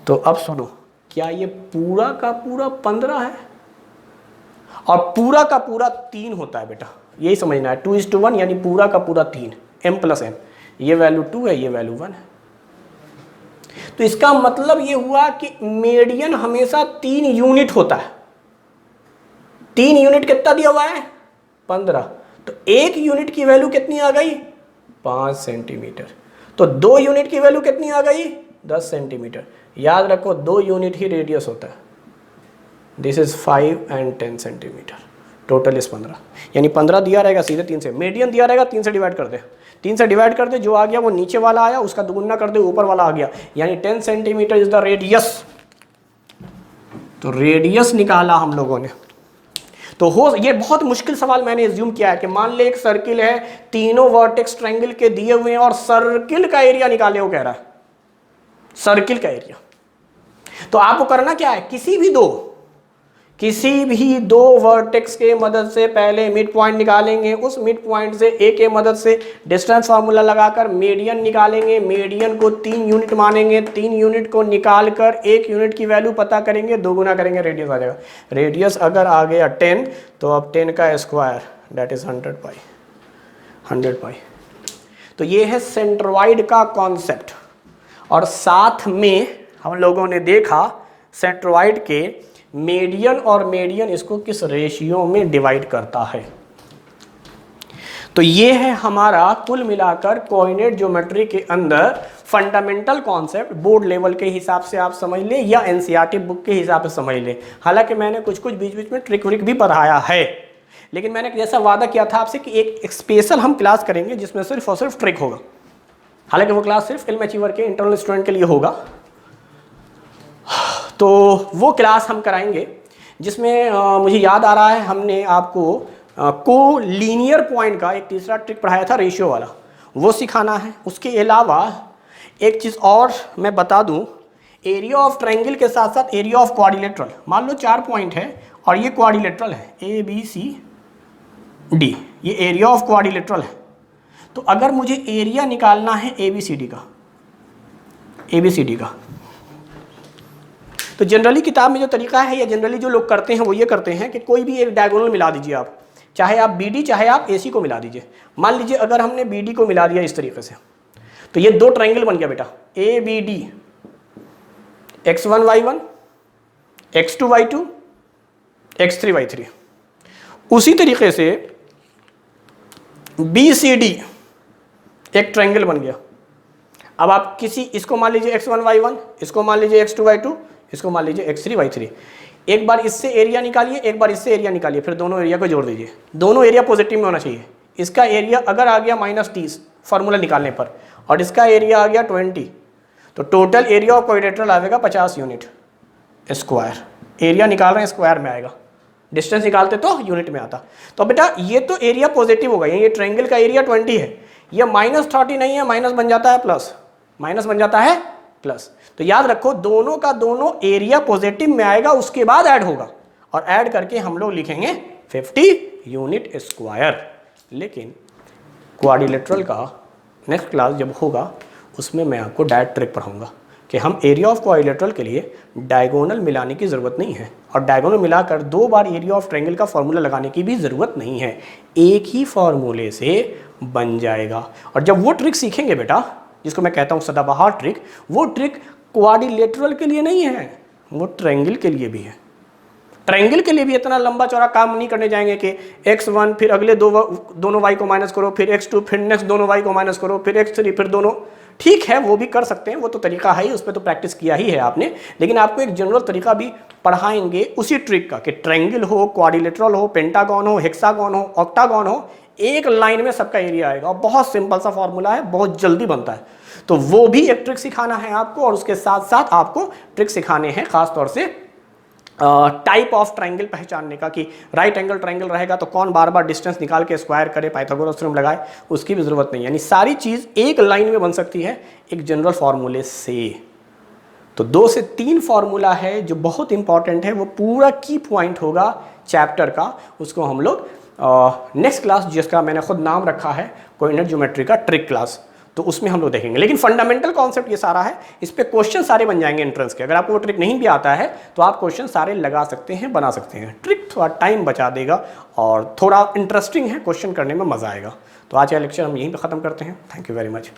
तो अब सुनो, क्या ये पूरा का पूरा 15 है? और पूरा का पूरा 3 होता है बेटा, यही समझना है। 2:1 यानी पूरा का पूरा 3, m+n। ये वैल्यू 2 है, ये वैल्यू 1 है। तो इसका मतलब ये हुआ कि मीडियन हमेशा 3 यूनिट होता है। 3 यूनिट कितना दिया हुआ है? 15। तो 1 यूनिट की वैल्यू कितनी आ गई? 5 सेंटीमीटर। तो 2 यूनिट की वैल्यू कितनी आ गई? 10 सेंटीमीटर। याद रखो 2 यूनिट ही रेडियस होता है। This is 5 and 10 centimetre. Total is 15, यानी 15 दिया रहेगा सीधे 3 से। मीडियन दिया रहेगा 3 से डिवाइड कर दे, 3 से डिवाइड कर दे, जो आ गया वो नीचे वाला आया, उसका दुगुना कर दे, ऊपर वाला आ गया, यानी 10 सेंटीमीटर इज द रेडियस। तो रेडियस निकाला हम लोगों ने। तो हो ये बहुत मुश्किल सवाल मैंने एज्यूम किया है कि मान ले एक सर्किल है, तीनों वर्टेक्स ट्रायंगल के दिए हुए हैं और सर्किल का एरिया निकाले, वो कह रहा है सर्किल का एरिया। तो आपको करना क्या है? किसी भी दो वर्टेक्स के मदद से पहले मिड पॉइंट निकालेंगे, उस मिड पॉइंट से ए के मदद से डिस्टेंस फार्मूला लगाकर मीडियन निकालेंगे, मीडियन को 3 यूनिट मानेंगे, 3 यूनिट को निकालकर 1 यूनिट की वैल्यू पता करेंगे, दोगुना करेंगे, रेडियस आ जाएगा। रेडियस अगर आ गया 10, तो अब 10 का स्क्वायर दैट इज 100 पाई। तो ये है सेंट्रोइड का कॉन्सेप्ट। और साथ में हम लोगों ने देखा सेंट्रोइड के मीडियन और मीडियन इसको किस रेशियो में डिवाइड करता है। तो ये है हमारा कुल मिलाकर कोऑर्डिनेट ज्योमेट्री के अंदर फंडामेंटल कॉन्सेप्ट। बोर्ड लेवल के हिसाब से आप समझ ले या एनसीईआरटी बुक के हिसाब से समझ ले। हालांकि मैंने कुछ बीच बीच में ट्रिक व्रिक भी पढ़ाया है, लेकिन मैंने जैसा वादा किया था आपसे कि एक स्पेशल हम क्लास करेंगे जिसमें सिर्फ और सिर्फ ट्रिक होगा। हालांकि वो क्लास सिर्फ इल्म अचीवर के इंटरनल स्टूडेंट के लिए होगा। तो वो क्लास हम कराएंगे जिसमें मुझे याद आ रहा है हमने आपको को लीनियर पॉइंट का एक तीसरा ट्रिक पढ़ाया था, रेशियो वाला, वो सिखाना है। उसके अलावा एक चीज़ और मैं बता दूं, एरिया ऑफ ट्रायंगल के साथ साथ एरिया ऑफ क्वाड्रिलेटरल। मान लो 4 पॉइंट है और ये क्वाड्रिलेटरल है ABCD, ये एरिया ऑफ क्वाड्रिलेटरल है। तो अगर मुझे एरिया निकालना है ABCD का, तो जनरली किताब में जो तरीका है या जनरली जो लोग करते हैं वो ये करते हैं कि कोई भी एक डायगोनल मिला दीजिए आप, चाहे आप BD चाहे आप AC को मिला दीजिए। मान लीजिए अगर हमने BD को मिला दिया इस तरीके से, तो ये 2 ट्रायंगल बन गया बेटा, ABD, X1 Y1, X2 Y2, X3 Y3। उसी तरीके से BCD एक ट्रायंगल बन गया। अब आप इसको मान लीजिए X1 Y1, इसको मान लीजिए X2 Y2, इसको मान लीजिए X3 Y3। एक बार इससे एरिया निकालिए, एक बार इससे एरिया निकालिए, फिर दोनों एरिया को जोड़ दीजिए। दोनों एरिया पॉजिटिव में होना चाहिए। इसका एरिया अगर आ गया -30 फार्मूला निकालने पर, और इसका एरिया आ गया 20, तो टोटल एरिया ऑफ क्वाड्रिलेटरल आएगा 50 यूनिट स्क्वायर। एरिया निकाल रहे हैं स्क्वायर में आएगा, डिस्टेंस निकालते तो यूनिट में आता। तो बेटा ये तो एरिया पॉजिटिव होगा, ये ट्रायंगल का एरिया 20 है, ये -30 नहीं है, माइनस बन जाता है प्लस, माइनस बन जाता है प्लस। तो याद रखो दोनों का दोनों एरिया पॉजिटिव में आएगा, उसके बाद ऐड होगा, और ऐड करके हम लोग लिखेंगे 50 यूनिट स्क्वायर। लेकिन क्वाड्रिलेटरल का नेक्स्ट क्लास जब होगा उसमें मैं आपको डायरेक्ट ट्रिक पढ़ाऊंगा कि हम एरिया ऑफ क्वाड्रिलेटरल के लिए डायगोनल मिलाने की ज़रूरत नहीं है, और डायगोनल मिलाकर 2 बार एरिया ऑफ ट्रायंगल का फॉर्मूला लगाने की भी ज़रूरत नहीं है, एक ही फॉर्मूले से बन जाएगा। और जब वो ट्रिक सीखेंगे बेटा, जिसको मैं कहता हूँ सदाबहार ट्रिक, वो ट्रिक क्वाड्रिलेटरल के लिए नहीं है, वो ट्रायंगल के लिए भी है। ट्रायंगल के लिए भी इतना लंबा चौड़ा काम नहीं करने जाएंगे कि x1 फिर अगले दोनों y को माइनस करो, फिर x2 फिर नेक्स्ट दोनों y को माइनस करो, फिर x3 फिर दोनों। ठीक है वो भी कर सकते हैं, वो तो तरीका है ही, उस पर तो प्रैक्टिस किया ही है आपने। लेकिन आपको एक जनरल तरीका भी पढ़ाएंगे उसी ट्रिक का कि ट्रायंगल हो, क्वाड्रिलेटरल हो, पेंटागन हो, हेक्सागन हो, ऑक्टागन हो, एक लाइन में सबका एरिया आएगा। और बहुत सिंपल सा फॉर्मूला है, बहुत जल्दी बनता है। तो वो भी एक ट्रिक सिखाना है आपको, और उसके साथ साथ आपको ट्रिक सिखाने हैं खास तौर से टाइप ऑफ ट्रायंगल पहचानने का, कि राइट एंगल ट्रायंगल रहेगा तो कौन बार बार डिस्टेंस निकाल के स्क्वायर करे, पाइथागोरस थ्योरम लगाए, उसकी भी जरूरत नहीं है। यानी सारी चीज़ एक लाइन में बन सकती है एक जनरल फॉर्मूले से। तो 2 से 3 फार्मूला है जो बहुत इंपॉर्टेंट है, वो पूरा की पॉइंट होगा चैप्टर का। उसको हम लोग नेक्स्ट क्लास, जिसका मैंने खुद नाम रखा है कोऑर्डिनेट ज्योमेट्री का ट्रिक क्लास, तो उसमें हम लोग देखेंगे। लेकिन फंडामेंटल कॉन्सेप्ट ये सारा है, इस पे क्वेश्चन सारे बन जाएंगे एंट्रेंस के। अगर आपको वो ट्रिक नहीं भी आता है तो आप क्वेश्चन सारे लगा सकते हैं, बना सकते हैं। ट्रिक थोड़ा टाइम बचा देगा और थोड़ा इंटरेस्टिंग है, क्वेश्चन करने में मजा आएगा। तो आज का लेक्चर हम यहीं पे ख़त्म करते हैं। Thank you very much.